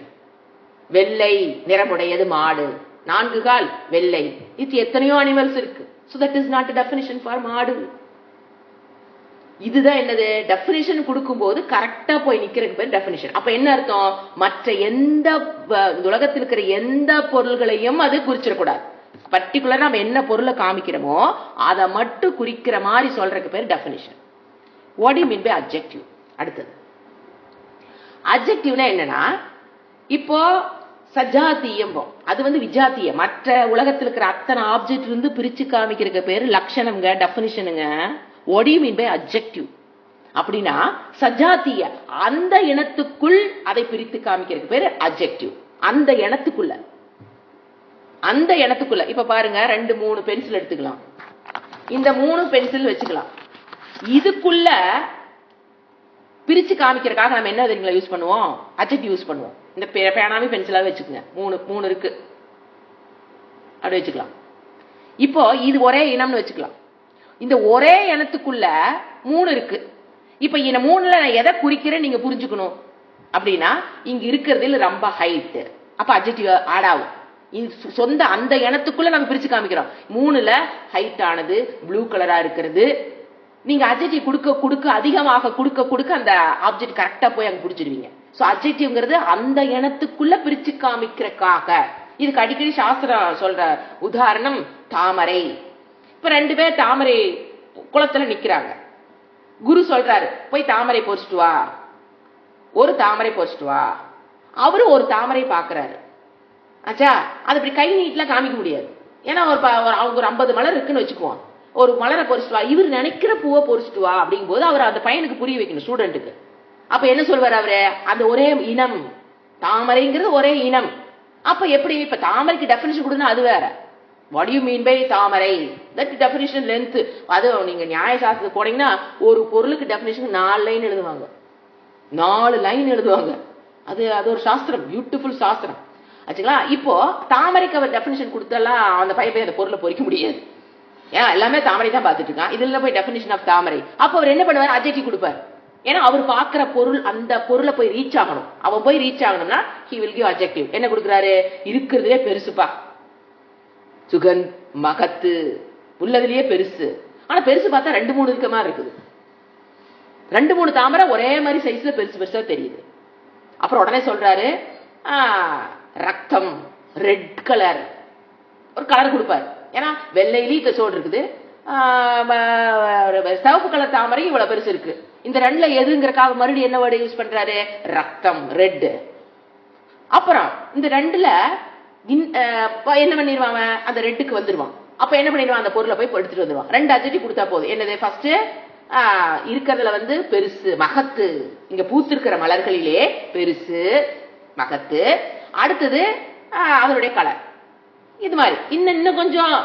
வெள்ளை நிறமுடையது மாடு, 4 கால் வெள்ளை. இது எத்தனையோ அனிமல்ஸ் இருக்கு. So that is not a definition for மாடு. இதுதான் என்னது, டெபினிஷன் கொடுக்கும் போது கரெக்டா போய் நிக்கிறதுக்கு பேர் டெபினிஷன். அப்ப என்ன அர்த்தம், மற்ற எந்த உலகத்தில் இருக்கிற எந்த பொருள்களையும் அது குறிச்சிடக்கூடாது. பர்டிகுலரா நம்ம என்ன பொருளை காமிக்கிறோமோ அதை மட்டும் குறிக்கிற மாதிரி சொல்றதுக்கு பேர் definition. What you mean by adjective? அடுத்தது அட்ஜெக்டிவ்னா என்னன்னா, இப்போ சஜாத்தியம், அது விஜாத்திய, மற்ற உலகத்தில் இருக்கிற அத்தனை ஆப்ஜெக்ட் இருந்து பிரிச்சு காமிக்கிறதுக்கு பேரு லட்சணம்ங்க, டெபினிஷனுங்க. What do you mean by adjective? அப்படின்னா சஜாத்திய, அந்த இனத்துக்குள் அதை பிரித்து காமிக்கிறதுக்கு பேரு அட்ஜெக்டிவ். அந்த இனத்துக்குள்ள, அந்த இனத்துக்குள்ள இப்ப பாருங்க, 2-3 பென்சில் எடுத்துக்கலாம். இந்த 3 பென்சில் வச்சுக்கலாம். இதுக்குள்ள பிரிச்சு காமிக்கிறதுக்காக நம்ம என்ன தெரியுங்களா யூஸ் பண்ணுவோம், அட்ஜெக்டிவ் யூஸ் பண்ணுவோம். இந்த பேனாவே பென்சிலாவே வச்சுக்கோங்க, 3 இருக்கு, அப்படி வச்சுக்கலாம். இப்போ இது ஒரே இனம்னு வச்சுக்கலாம். இந்த ஒரே இனத்துக்குள்ள 3 இருக்கு. இப்ப இந்த 3ல நான் எதை குறிக்கிறேன் நீங்க புரிஞ்சுக்கணும். அப்படின்னா இங்க இருக்கிறதுல ரொம்ப ஹைட், அப்ப அட்ஜெக்டிவ் ஆட் ஆகும். சொந்த அந்த இனத்துக்குள்ள நம்ம பிரிச்சு காமிக்கிறோம். 3ல ஹைட் ஆனது, ப்ளூ கலரா இருக்கிறது. நீங்க அட்ஜெக்டிவ் கொடுக்க அதிகமாக கொடுக்க அந்த ஆப்ஜெக்ட் கரெக்டா போய் அங்க பிடிச்சிருவீங்க. சோ அட்ஜெக்டிவ்ங்கிறது அந்த இனத்துக்குள்ள பிரிச்சு காமிக்கிறதுக்காக. இதுக்கு அடிக்கடி சாஸ்திரம் சொல்ற உதாரணம் தாமரை. இப்ப 2 பேர் தாமரை குளத்துல நிக்கிறாங்க. குரு சொல்றாரு, போய் தாமரை பொறிச்சிட்டு வா, ஒரு தாமரை பொறிச்சிட்டு வா. அவரு ஒரு தாமரை பாக்குறாரு. ஆச்சா, அது இப்படி கை நீட்லாம் காமிக்க முடியாது. ஏன்னா அவங்க ஒரு 50 மலர் இருக்குன்னு வச்சுக்குவோம். ஒரு மலரை பொறிச்சிட்டு வா, இவர் நினைக்கிற பூவை பொறிச்சிட்டு வா அப்படிங்கும் போது அவர் அந்த பையனுக்கு புரிய வைக்கணும், ஸ்டூடெண்ட்டுக்கு. அப்ப என்ன சொல்வார் அவரு, அந்த ஒரே இனம், தாமரைங்கிறது ஒரே இனம். அப்ப எப்படி, இப்ப தாமரைக்கு டெபினிஷன் கொடுனா அது வேற. What do you mean by Thamarai? That definition length. அது நீங்க நியாய சாஸ்திரத்துக்கு போனீங்கன்னா ஒரு பொருளுக்கு டெபினிஷன் 4 லைன் எழுதுவாங்க, 4 லைன் எழுதுவாங்க. அது ஒரு சாஸ்திரம், பியூட்டிஃபுல் சாஸ்திரம் ஆச்சுங்களா. இப்போ தாமரைக்கு அவர் டெபினிஷன் கொடுத்தெல்லாம் அந்த பையன் அந்த பொருளை பொறிக்க முடியாது. ஏன்னா எல்லாமே தாமரை தான் பார்த்துட்டு இருக்கான். இதுல போய் டெபினிஷன் ஆஃப் தாமரை. அப்ப அவர் என்ன பண்ணுவார், அட்ஜெக்டிவ் கொடுப்பார். ஏன்னா அவர் பாக்குற பொருள், அந்த பொருளை போய் ரீச் ஆகணும். அவன் போய் ரீச் ஆகணும்னா he will give adjective. என்ன கொடுக்குறாரு, இருக்கிறதுலே பெருசுப்பா, சுகன் மகத்து, உள்ளதுலயே பெருசு. ஆனா பெருசு பார்த்தா 2-3 இருக்க மாதிரி இருக்குது. 2-3 தாமரை ஒரே மாதிரி சைஸ்ல பெருசா தெரியுது. அப்புறம் உடனே சொல்றாரு, ரத்தம், ரெட் கலர், ஒரு கலர் கொடுப்பாரு. ஏன்னா வெள்ளையிலயும் சோடு இருக்குது, சிவப்பு கலர் தாமரை இவ்வளவு பெருசு இருக்கு. இந்த 2ல எதுங்கிறக்காக மறுபடியும் என்ன வேர்டு யூஸ் பண்றாரு, ரத்தம், ரெட். அப்புறம் இந்த 2ல என்ன பண்ணிடுவான், அந்த ரெட்டுக்கு வந்துருவான். அப்ப என்ன பண்ணிடுவான், அந்த பொருளை போய் எடுத்துட்டு வந்துருவான். 2 அட்ஜெக்டிவ் கொடுத்தா போதும். என்னது, ஃபர்ஸ்ட் இருக்கிறதுல பெருசு, மகத்து, இங்க பூத்திருக்கிற மலர்களிலே பெருசு, மகத்து. அடுத்தது அதனுடைய கலர். இது மாதிரி இன்னும் கொஞ்சம்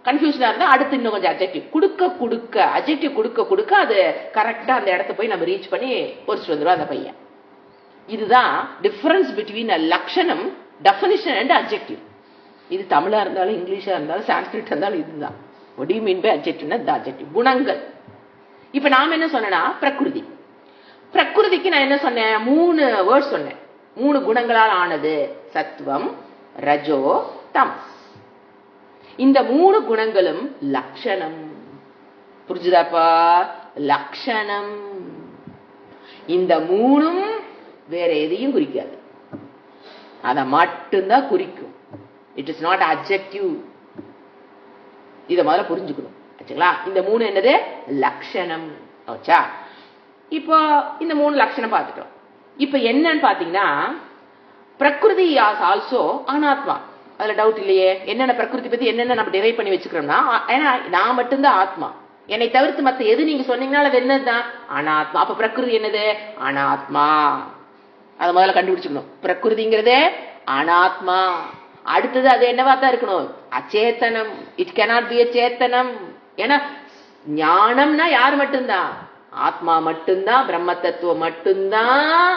கன்ஃபியூஷனா இருந்தா அடுத்து இன்னும் கொஞ்சம் அட்ஜெக்டிவ் கொடுக்க அது கரெக்டா அந்த இடத்த போய் நம்ம ரீச் பண்ணி பொறிச்சிட்டு வந்துருவோம் அந்த பையன். இதுதான் டிஃபரன்ஸ் பிட்வீன் லட்சணம், டெஃபினிஷன் அண்ட் அட்ஜெக்டிவ். இது தமிழா இருந்தாலும் இங்கிலீஷா இருந்தாலும் சான்ஸ்கிரிட் இருந்தாலும் இதுதான். what do you mean by adjectiveனா the adjective, குணங்கள். இப்ப நாம என்ன சொன்னா, பிரகிருதிக்கு நான் என்ன சொன்னேன், 3 வேர்ட்ஸ் சொன்னேன். 3 குணங்களால் ஆனது, சத்துவம், ரஜோ, தமஸ். இந்த 3 குணங்களும் லட்சணம். புரிஞ்சுதாப்பா, லட்சணம். இந்த 3ம் வேற எதையும் குறிக்காது, அதை மட்டும்தான் குறிக்கும். It is not adjective. இத முதல்ல புரிஞ்சுக்கணும் ஆச்சுங்களா. இந்த 3 என்னது, லட்சணம். ஆச்சா, இப்போ இந்த 3 லட்சணம் பார்த்துட்டோம். இப்ப என்னன்னு பாத்தீங்கன்னா, பிரகிருதி ஆஸ் ஆல்சோ அனாத்மா. அதுல டவுட் இல்லையே. என்னென்ன பிரகிருதி பத்தி என்னென்ன நம்ம டிரைவ் பண்ணி வச்சுக்கிறோம்னா, ஏன்னா நான் மட்டும்தான் ஆத்மா, என்னை தவிர்த்து மத்த எது நீங்க சொன்னீங்கன்னா அது என்னதுதான், அனாத்மா. அப்ப பிரகிருதி என்னது, அனாத்மா. அதை முதல்ல கண்டுபிடிச்சுக்கணும். பிரகிருதிங்கிறது அனாத்மா. அடுத்தது அது என்னவா தான் இருக்கணும், அச்சேத்தனம். It cannot be chetanam. ஏன்னா ஞானம்னா யார் மட்டும்தான், ஆத்மா மட்டும்தான், பிரம்ம தத்துவம் மட்டும்தான்.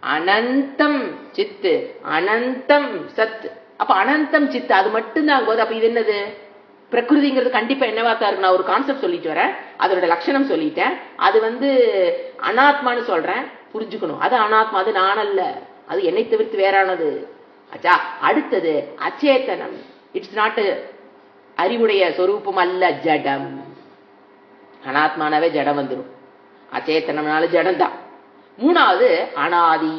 அனந்தம் சித்து, அனந்தம் சத். அப்ப அனந்தம் சித்து அது மட்டும்தான் போது. அப்ப இது என்னது? பிரகிருதிங்கிறது கண்டிப்பா என்னவா தான் இருக்கு. நான் ஒரு கான்செப்ட் சொல்லிட்டு வரேன், அதோட லட்சணம் சொல்லிட்டேன். அது அனாத்மான்னு சொல்றேன், புரிஞ்சுக்கணும். அது அனாத்மா, அது நான் அல்ல, அது என்னை தவிர்த்து வேறானது. ஆச்சா. அடுத்தது அச்சேதனம். இட்ஸ் நாட் அறிவுடைய சொரூபம் அல்ல, ஜடம். அனாத்மானாவே ஜடம் வந்துடும், அச்சேத்தனம்னால ஜடம் தான். மூணாவது அனாதி.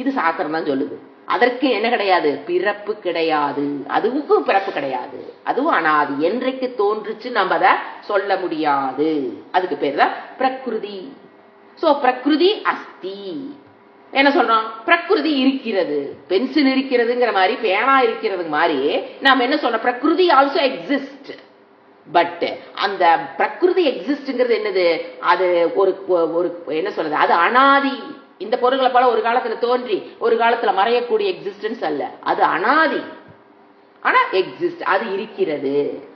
இது சாஸ்திரம் தான் சொல்லுது. அதற்கு என்ன கிடையாது? பிறப்பு கிடையாது. அதுவும் பிறப்பு கிடையாது, அதுவும் அனாதி. என்றைக்கு தோன்றுச்சு நம்ம அதை சொல்ல முடியாது. அதுக்கு பேர் தான் பிரகிருதி. சோ பிரகிருதி அஸ்தி. என்ன சொல்றோம்? பிரகிருதி இருக்கிறது. பென்சில் இருக்கிறதுங்கிற மாதிரி, பேனா இருக்கிறது மாதிரி நாம என்ன சொல்றோம்? பிரகிருதி ஆல்சோ எக்ஸிஸ்ட். பட் அந்த பிரகிருதி எக்ஸிஸ்ட்ங்கிறது என்னது? அது ஒரு என்ன சொல்றது? அது அனாதி. இந்த பொருள்களை போல ஒரு காலத்துல தோன்றி ஒரு காலத்துல மறையக்கூடிய எக்ஸிஸ்டன்ஸ் அல்ல, அது அனாதி. ஆனா எக்ஸிஸ்ட், அது இருக்கிறது.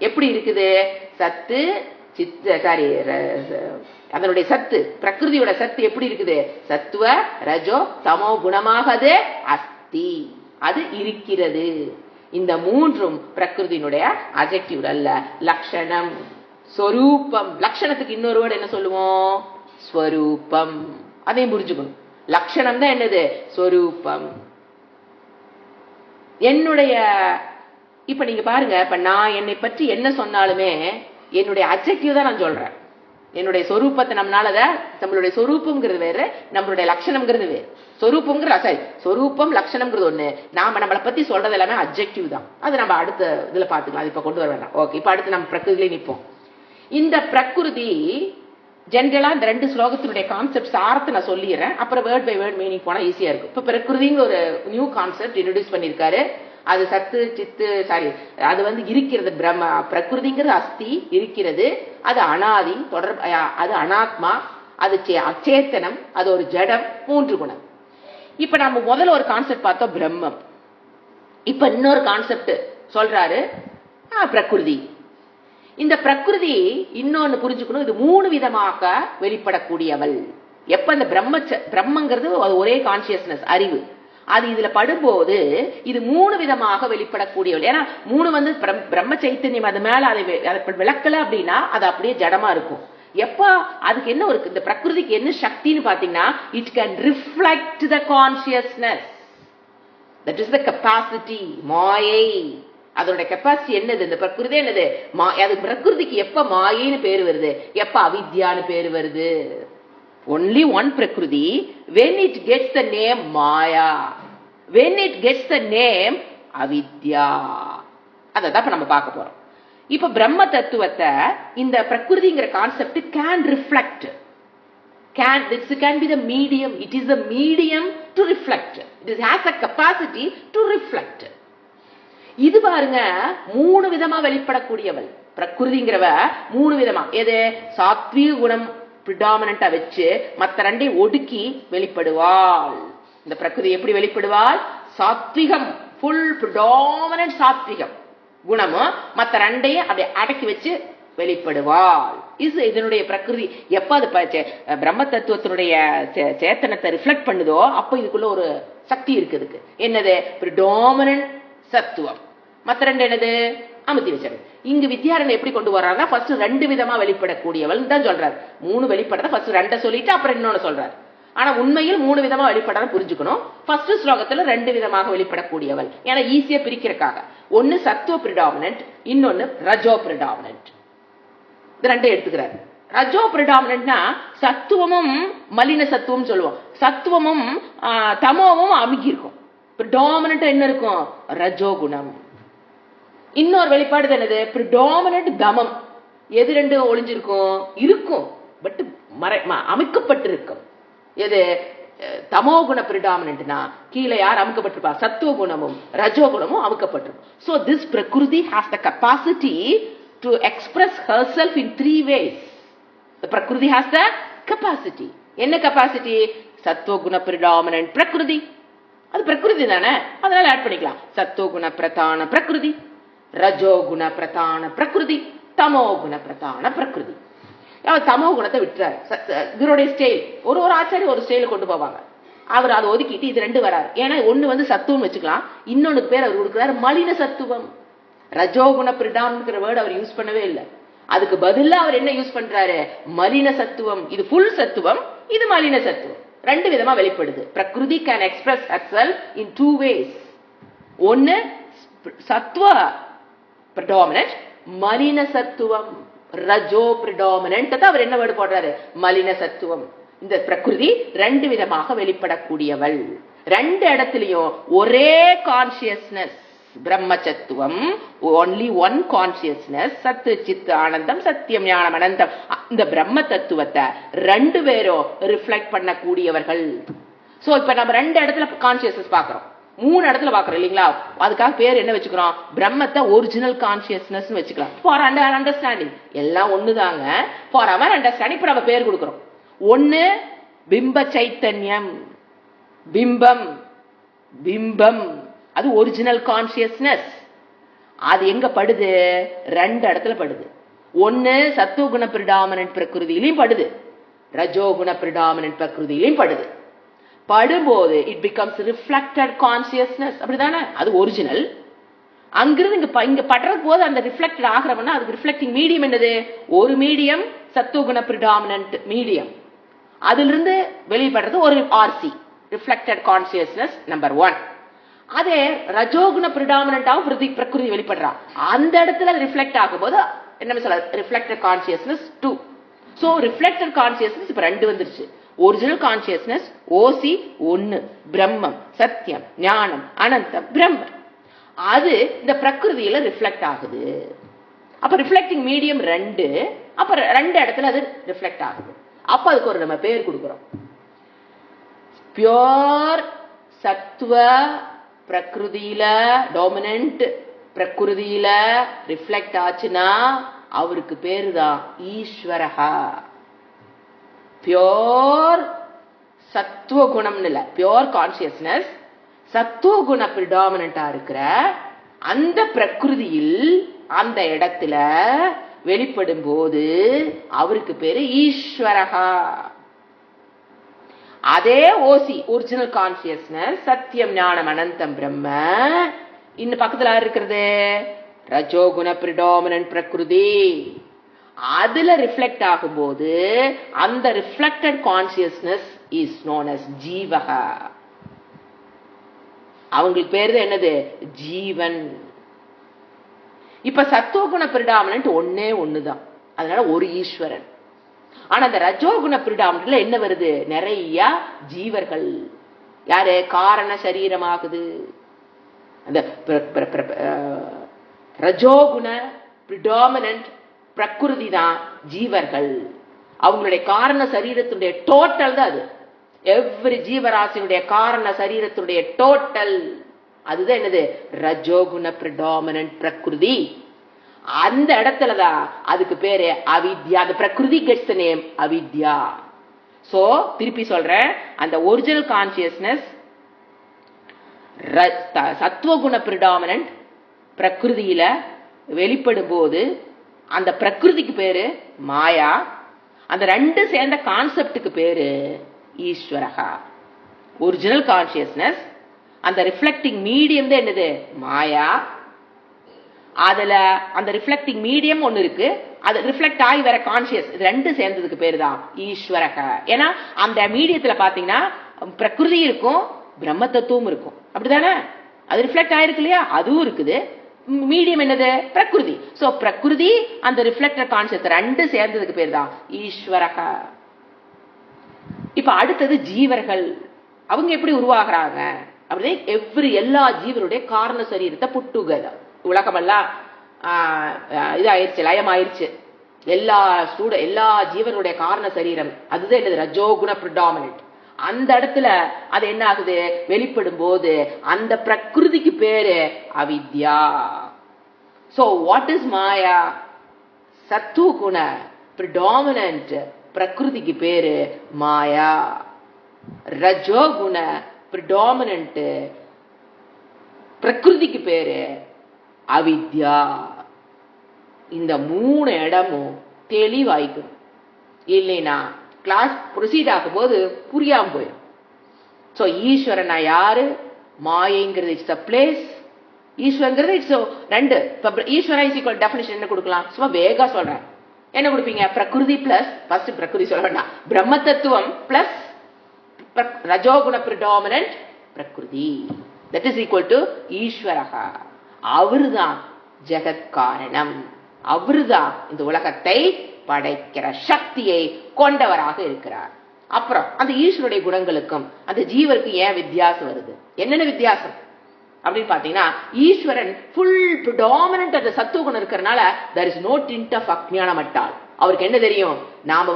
எப்படி இருக்குது? சத்து சித்த சாரி அதனுடைய சத்து, பிரகிருதியோட சத்து எப்படி இருக்குது? சத்துவ ரஜோ தமோ குணமாக அது அஸ்தி, அது இருக்கிறது. இந்த மூன்றும் பிரகிருதியினுடைய அட்ஜெக்டிவ் அல்ல, லட்சணம். ஸ்வரூபம். லட்சணத்துக்கு இன்னொரு வேர்டு என்ன சொல்லுவோம்? ஸ்வரூபம். அதையும் புரிஞ்சுக்கணும். லட்சணம் தான் என்னது? ஸ்வரூபம். என்னுடைய இப்ப நீங்க பாருங்க, இப்ப நான் என்னை பற்றி என்ன சொன்னாலுமே என்னுடைய அட்ஜெக்டிவ் தான் நான் சொல்றேன். என்னுடைய சொரூபத்தை நம்மளுடைய சொரூபம்ங்கிறது வேறு, நம்மளுடைய லட்சணம்ங்கிறது வேறு. சொரூபம்ங்கிற சரி, சொரூபம் லட்சணம்ங்கிறது ஒண்ணு. நாம நம்மளை பத்தி சொல்றது எல்லாமே அட்ஜெக்டிவ் தான். அது நம்ம அடுத்த இதுல பாத்துக்கலாம், அது இப்ப கொண்டு வர வேண்டாம். ஓகே, இப்ப அடுத்து நம்ம பிரகிருதியில நிற்போம். இந்த பிரகிருதி ஜென்ரலா இந்த 2 ஸ்லோகத்தினுடைய கான்செப்ட் சாரத்தை நான் சொல்லிடுறேன், அப்புறம் வேர்ட் பை வேர்ட் மீனிங் போனா ஈஸியா இருக்கும். இப்ப பிரகிருதிங்கிற ஒரு நியூ கான்செப்ட் இன்ட்ரோடியூஸ் பண்ணிருக்காரு. அது சத்து சித்து சாரி அது இருக்கிறது. பிரம்ம பிரகிருதிங்கிறது அஸ்தி, இருக்கிறது. அது அனாதி, அது அனாத்மா, அது அச்சேத்தனம், அது ஒரு ஜடம், 3 குணம். இப்ப நம்ம முதல்ல ஒரு கான்செப்ட் பார்த்தோம், பிரம்மம். இப்ப இன்னொரு கான்செப்ட் சொல்றாரு, பிரகிருதி. இந்த பிரகிருதி இன்னொன்னு புரிஞ்சுக்கணும், இது 3 விதமாக வெளிப்படக்கூடியவள். எப்ப இந்த பிரம்மங்கிறது ஒரே கான்சியஸ்னஸ், அறிவு, அது இதுல படும்போது இது 3 விதமாக வெளிப்படக்கூடியவள். ஏன்னா 3 பிரம்ம சைத்தன்யம், அது மேல அதை விளக்கல அப்படின்னா அது அப்படியே ஜடமா இருக்கும். எப்ப அதுக்கு என்ன இந்த பிரகிருதிக்கு என்ன சக்தின்னு பாத்தீங்கன்னா, it can reflect the consciousness. That is the capacity. மாயை அதோட கெப்பாசிட்டி என்னது? இந்த பிரகிருதி என்னது? அது பிரகிருதிக்கு எப்ப மாயின்னு பேரு வருது, எப்ப அவித்யான்னு பேரு வருது? only one prakriti when it gets the name maya, when it gets the name avidya. அததான் இப்ப நம்ம பார்க்க போறோம். இப்ப பிரம்ம தத்துவத்தை இந்த பிரகிருதிங்கிற concept can reflect. This can be the medium. It is the medium to reflect. It has a capacity to reflect. இது பாருங்க 3 விதமா வெளிப்படக்கூடியவள் பிரகிருதிங்கிறவ. 3 விதமா. எது? சாத்வீக குணம் பிரிடாமினண்டா வச்சு மத்த 2 ஒடுக்கி வெளிப்படுவாள். இந்த பிரகிருதி எப்படி வெளிப்படுவாள்? சாத்விகம், ஃபுல் பிரிடாமினன்ட் சாத்விகம் குணமும் மத்த 2 அப்படியே அடக்கி வச்சு வெளிப்படுவாள். இதனுடைய பிரகிருதி. எப்ப அது பிரம்ம தத்துவத்தினுடைய சேத்தனத்தை ரிஃப்ளெக்ட் பண்ணுதோ அப்ப இதுக்குள்ள ஒரு சக்தி இருக்குதுக்கு. என்னது? பிரிடாமினன்ட் சத்துவம். மத்த 2 என்னது? அமுத்தி வச்சாரு. இங்கு வித்யாரண்யர் எப்படி கொண்டு வர்றாருன்னா, ஃபர்ஸ்ட் 2 விதமா வெளிப்படக்கூடியவள் தான் சொல்றாரு. 3 வெளிப்படத ஃபர்ஸ்ட் 2 சொல்லிட்டு அப்புறம் இன்னொன்னு சொல்றாரு. ஆனா உண்மையில் 3 விதமா வெளிப்படணும் புரிஞ்சுக்கணும். ஃபர்ஸ்ட் ஸ்லோகத்துல 2 விதமாக வெளிப்படக்கூடியவள். ஏன்னா ஈஸியா பிரிக்கிறதுக்காக. ஒன்னு சத்துவ பிரிடாமினன்ட், இன்னொன்னு ரஜோ பிரிடாமினன்ட். இது 2 எடுத்துக்கிறாரு. ரஜோ பிரிடாமினன்ட்னா சத்துவமும் மலின சத்துவம் சொல்லுவோம். சத்துவமும் தமோவும் அமுக்கி இருக்கும். பிரிடாமினன்ட் என்ன இருக்கும்? ரஜோகுணம். இன்னொரு வெளிப்பாடு என்னது? பிரிடாமினன்ட் தமம். எது 2 ஒளிஞ்சிருக்கும்? இருக்கும், பட் அமைக்கப்பட்டிருக்கும். எது? தமோகுண பிரிடாமினன்ட்னா கீழே யார் அமுக்கப்பட்டிருப்பா? சத்துவ குணமும் ரஜோகுணமும் அமுக்கப்பட்டிருக்கும். So this prakriti has the capacity to express herself in 3 ways. The prakriti has the capacity. என்ன capacity? சத்துவ குண பிரிடாமினன்ட் பிரகிருதி. அது பிரகிருதி தானே, அதனால ஆட் பண்ணிக்கலாம். சத்துவ குண பிரதான பிரகிருதி, ரஜோ குண பிரதான பிரகிருதி, தமோ குண பிரதான பிரகிருதி. தமோ குணத்தை விட்டுறாரு. இதனுடைய ஸ்டைல் ஒரு ஆச்சாரி ஒரு ஸ்டைல கொண்டு போவாங்க. அவர் அதை ஒதுக்கிட்டு இது ரெண்டு வராரு. ஏன்னா ஒண்ணு வந்து சத்துவம் வச்சுக்கலாம், இன்னொன்னு பேர் அவர் கொடுக்கிறாரு மலின சத்துவம். ரஜோகுண பிரிடாம்ங்கிற வேர்டு அவர் யூஸ் பண்ணவே இல்லை. அதுக்கு பதிலா அவர் என்ன யூஸ் பண்றாரு? மலின சத்துவம். இது ஃபுல் சத்துவம், இது மலின சத்துவம். ரெண்டு விதமா வெளிப்படுது. Prakriti can express herself in two ways. ஒன்னு சத்துவ predominant, மலின சத்துவம் ரஜோ predominant. அவர் என்ன வேர்டு போடுறாரு? மலின சத்துவம். இந்த பிரகிருதி ரெண்டு விதமாக வெளிப்படக்கூடியவள். ரெண்டு இடத்துலயும் ஒரே கான்சியஸ்னஸ் பிரம்மச்சத்துவம், ஒன்லி ஒன் கான்சியஸ்னஸ், சத்து சித்து ஆனந்தம் சத்தியம் ஞானம் அனந்தம். இந்த பிரம்ம தத்துவத்தை ரெண்டு பேரும் ரிஃப்ளெக்ட் பண்ணக்கூடியவர்கள். சோ இப்ப நம்ம ரெண்டு இடத்துல கான்சியஸ்னஸ் பாக்குறோம், மூணு இடத்துல பாக்குறோம் இல்லீங்களா? அதுக்காக பேர் என்ன வச்சுக்கிறோம்? பிரம்மத்தை ஒரிஜினல் கான்சியஸ்னஸ் வச்சுக்கலாம். ஃபார் அண்டர்ஸ்டாண்டிங் எல்லாம் ஒண்ணுதாங்க. ஃபார் அவர் அண்டர்ஸ்டாண்டிங் இப்ப நம்ம பேர் கொடுக்கிறோம். ஒன்னு பிம்ப சைத்தன்யம், பிம்பம், பிம்பம் அது ஒரிஜினல் கான்சியஸ்னஸ். அது எங்க படுது? ரெண்டு இடத்துல படுது. ஒன்னு சத்துவகுண பிரிடாமினன்ட் பிரகிருதியிலையும் படுது, ரஜோகுண பிரிடாமினன்ட் பிரகிருதியிலையும் படுது. படும்போது இட் பிகம்ஸ் ரிஃப்ளெக்டட் கான்சியஸ்னஸ். அப்படிதானே? அது ஒரிஜினல். அங்கிருந்து இங்க படுற போது அந்த ரிஃப்ளெக்டட் ஆகிறவனா அதுக்கு ரிஃப்ளெக்டிங் மீடியம் என்னது? ஒரு மீடியம் சத்துவகுண பிரிடாமினன்ட் மீடியம், அதிலிருந்து வெளிப்படுறது ஒரு ஆர்சி ரிஃப்ளெக்டட் கான்சியஸ்னஸ் நம்பர் 1. அதே ரஜோகுண பிரிடாமினன்டாவும் பிரகிருதி வெளிப்படுறான், அந்த இடத்துல ரிஃப்ளெக்ட் ஆகும்போது என்ன சொல்ல? Reflected consciousness 2. So reflected consciousness இப்ப ரெண்டு வந்துருச்சு. ஒரிஜினல் கான்சியஸ்னஸ் ஓசி 1, பிரம்மம் சத்தியம் ஞானம் அனந்தம் பிரம்மம். அது இந்த பிரகிருதியில ரிஃப்ளெக்ட் ஆகுது. அப்ப ரிஃப்ளெக்டிங் மீடியம் 2, அப்ப ரெண்டு இடத்துல அது ரிஃப்ளெக்ட் ஆகுது. அப்ப அதுக்கு ஒரு நம்ம பேர் கொடுக்கிறோம். பியோர் சத்துவ பிரகிருதியில டாமினன்ட் பிரகிருதியில ரிஃப்ளெக்ட் ஆச்சுன்னா அவருக்கு பேரு தான் ஈஸ்வரஹா. பியோர் சத்துவ குணம்னு இல்ல, பியோர் கான்சியஸ்னஸ் சத்துவ குண பிரிடாமினண்டா இருக்கிற அந்த பிரகிருதியில் அந்த இடத்துல வெளிப்படும் போது அவருக்கு பேரு ஈஸ்வரஹா. அதே ஓசி ஒரிஜினல் கான்சியஸ்னஸ் சத்தியம் ஞானம் அனந்தம் பிரம்ம இன்னும் பக்கத்துல இருக்கிறது ரஜோகுண பிரிடாமினன்ட் பிரகிருதி. அதுல ரிஃப்ளெக்ட் ஆகும்போது அந்த reflected consciousness is known as jivaka. அவங்களுக்கு பேரு என்னது? ஜீவன். இப்ப சத்துவகுண பிரிடாமினன்ட் ஒன்னே ஒண்ணுதான், அதனால ஒரு ஈஸ்வரன். ஆனா அந்த ரஜோகுண பிரிடாமினன்ட்ல என்ன வருது? நிறைய ஜீவர்கள். யாரு? காரண சரீரமாகுது. அந்த ரஜோகுண பிரிடாமினன்ட் பிரகிருதி தான் ஜீவர்கள். அவங்களுடைய காரண சரீரத்தினுடைய டோட்டல் தான் அது. எவ்ரி ஜீவராசினுடைய காரண சரீரத்தினுடைய டோட்டல் அதுதான் என்னது? ரஜோகுண பிரிடாமினன்ட் பிரகிருதி. அந்த இடத்துலதான் அதுக்கு பேரு அவித்யா. அந்த பிரகிருதி கெட்ஸ் தி நேம் அவித்யா. சோ திருப்பி சொல்றேன், அந்த ஒரிஜினல் கான்சியஸ்னஸ் சத்துவகுண பிரிடாமினன்ட் பிரகிருதியில வெளிப்படும் போது அந்த பிரகிருதிக்கு பேரு மாயா. அந்த ரெண்டு சேர்ந்த கான்செப்டுக்கு பேரு ஈஸ்வரகா. ஒரிஜினல் கான்சியஸ்னஸ், அந்த ரிஃப்ளெக்டிங் மீடியம் தான் என்னது? மாயா. அதுல அந்த ரிஃப்ளெக்டிங் மீடியம் ஒன்னு இருக்கு, அது ரிஃப்ளெக்ட் ஆகி வேற கான்சியஸ், இது ரெண்டு சேர்ந்ததுக்கு பேரு தான் ஈஸ்வரக. ஏன்னா அந்த மீடியத்துல பாத்தீங்கன்னா பிரகிருதி இருக்கும், பிரம்ம தத்துவம் இருக்கும். அப்படிதானே? அது ரிஃப்ளெக்ட் ஆயிருக்கு இல்லையா? அதுவும் இருக்குது. மீடியம் என்னது? பிரகிருதி. சோ பிரகிருதி அந்த ரிஃப்ளெக்டர் கான்சியஸ் ரெண்டு சேர்ந்ததுக்கு பேர் தான் ஈஸ்வரக. இப்ப அடுத்தது ஜீவர்கள். அவங்க எப்படி உருவாகிறாங்க அப்படி? எல்லா ஜீவருடைய காரண சரீரத்தை புட்டுகத உலகமெல்லாம் இதாயிருச்சு, லயமாயிருச்சு. எல்லா ஜீவனுடைய காரண சரீரம் அதுதான் என்னது? ரஜோகுண பிரிடாமினன்ட். அந்த இடத்துல அது என்ன ஆகுது? வெளிப்படும் போது அந்த பிரகிருதிக்கு பேரு அவித்யா. So what is Maya? சத்துவகுண பிரிடாமினன்ட் பிரகிருதிக்கு பேரு மாயா. ரஜோகுண பிரிடாமினன்ட் பிரகிருதிக்கு பேரு அவித்யா. இந்த மூணு இடமும் தெளிவாய்க்கணும், இல்லைன்னா கிளாஸ் ப்ரொசீட் ஆகும் போது புரியாம போயிடும். சோ ஈஸ்வரனா யாரு? மாயைங்கிறது இட்ஸ் அ பிளேஸ், ஈஸ்வரங்கிறது இட்ஸ் ரெண்டு. ஈஸ்வரா இஸ் ஈக்குவல் டெஃபினிஷன் என்ன கொடுக்கலாம்? சும்மா வேகா சொல்றேன். என்ன கொடுப்பீங்க? பிரகிருதி பிளஸ், ஃபர்ஸ்ட் பிரகிருதி சொல்ல வேண்டாம், பிரம்ம தத்துவம் பிளஸ் ரஜோகுண பிரிடாமினன்ட் பிரகிருதி, தட் இஸ் ஈக்குவல் டு ஈஸ்வரஹா. அவருதான் ஜெகத் காரணம், அவருதான் இந்த உலகத்தை படைக்கிற சக்தியை கொண்டவராக இருக்கிறார். அப்புறம் அந்த ஈஸ்வருடைய குணங்களுக்கும் அந்த ஜீவருக்கு ஏன் வித்தியாசம் வருது? என்னென்ன வித்தியாசம் அப்படின்னு பாத்தீங்கன்னா, ஈஸ்வரன் ஃபுல் ப்ரிடாமினன்ட் அந்த சத்துவகுணம் இருக்கிறதுனால there is no tint of அஜ்ஞானம் அட்டால். அவருக்கு என்ன தெரியும்? நாம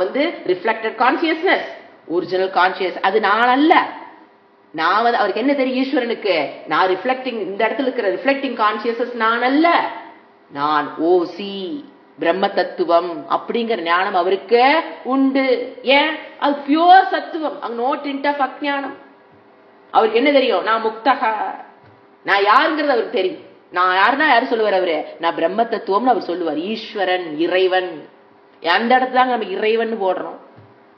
ரிஃப்ளெக்டட் கான்சியஸ்னஸ், ஒரிஜினல் கான்சியஸ், அது நான் அல்ல. நான் அவருக்கு என்ன தெரியும்? ஈஸ்வரனுக்கு நான் ரிஃப்ளெக்டிங், இந்த இடத்துல இருக்கிற ரிஃப்ளெக்டிங் கான்சியஸ்னஸ் நான் அல்ல, நான் ஓசி பிரம்ம தத்துவம் அப்படிங்கிற ஞானம் அவருக்கு உண்டு. ஏன்? அது பியூர் சத்துவம், அங்க நோ டிண்ட் ஆஃப் அஜ்ஞானம். அவருக்கு என்ன தெரியும்? நான் முக்தக, நான் யாருங்கிறது அவருக்கு தெரியும். நான் யாருன்னா யாரு சொல்லுவார்? அவரு நான் பிரம்ம தத்துவம்னு அவர் சொல்லுவார். ஈஸ்வரன், இறைவன். அந்த இடத்துல நம்ம இறைவன் போடுறோம்.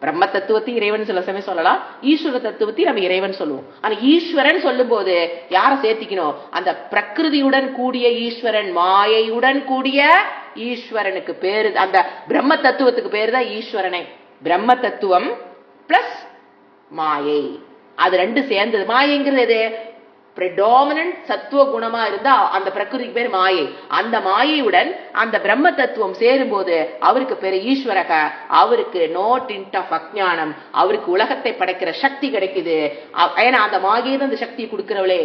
பிரம்ம தத்துவத்தை இறைவன் சில சமயம் சொல்லலாம், ஈஸ்வர தத்துவத்தை நம்ம இறைவன் சொல்லுவோம். ஆனா ஈஸ்வரன் சொல்லும் போது யார சேர்த்திக்கணும்? அந்த பிரகிருதியுடன் கூடிய ஈஸ்வரன், மாயையுடன் கூடிய ஈஸ்வரனுக்கு பேரு, அந்த பிரம்ம தத்துவத்துக்கு பேரு தான் ஈஸ்வரனை. பிரம்ம தத்துவம் பிளஸ் மாயை, அது ரெண்டு சேர்ந்தது. மாயைங்கிறது எது? predominant சத்துவ குணமா இருந்தா அந்த பிரகிருதிக்கு பேர் மாயை. அந்த மாயையுடன் அந்த பிரம்ம தத்துவம் சேரும் போது அவருக்கு பேரு ஈஸ்வரக. அவருக்கு நோ டிண்ட் ஆஃப் அஜ்ஞானம், அவருக்கு உலகத்தை படைக்கிற சக்தி கிடைக்குது. ஏன்னா அந்த மாயை தான் அந்த சக்தியை கொடுக்கிறவளே.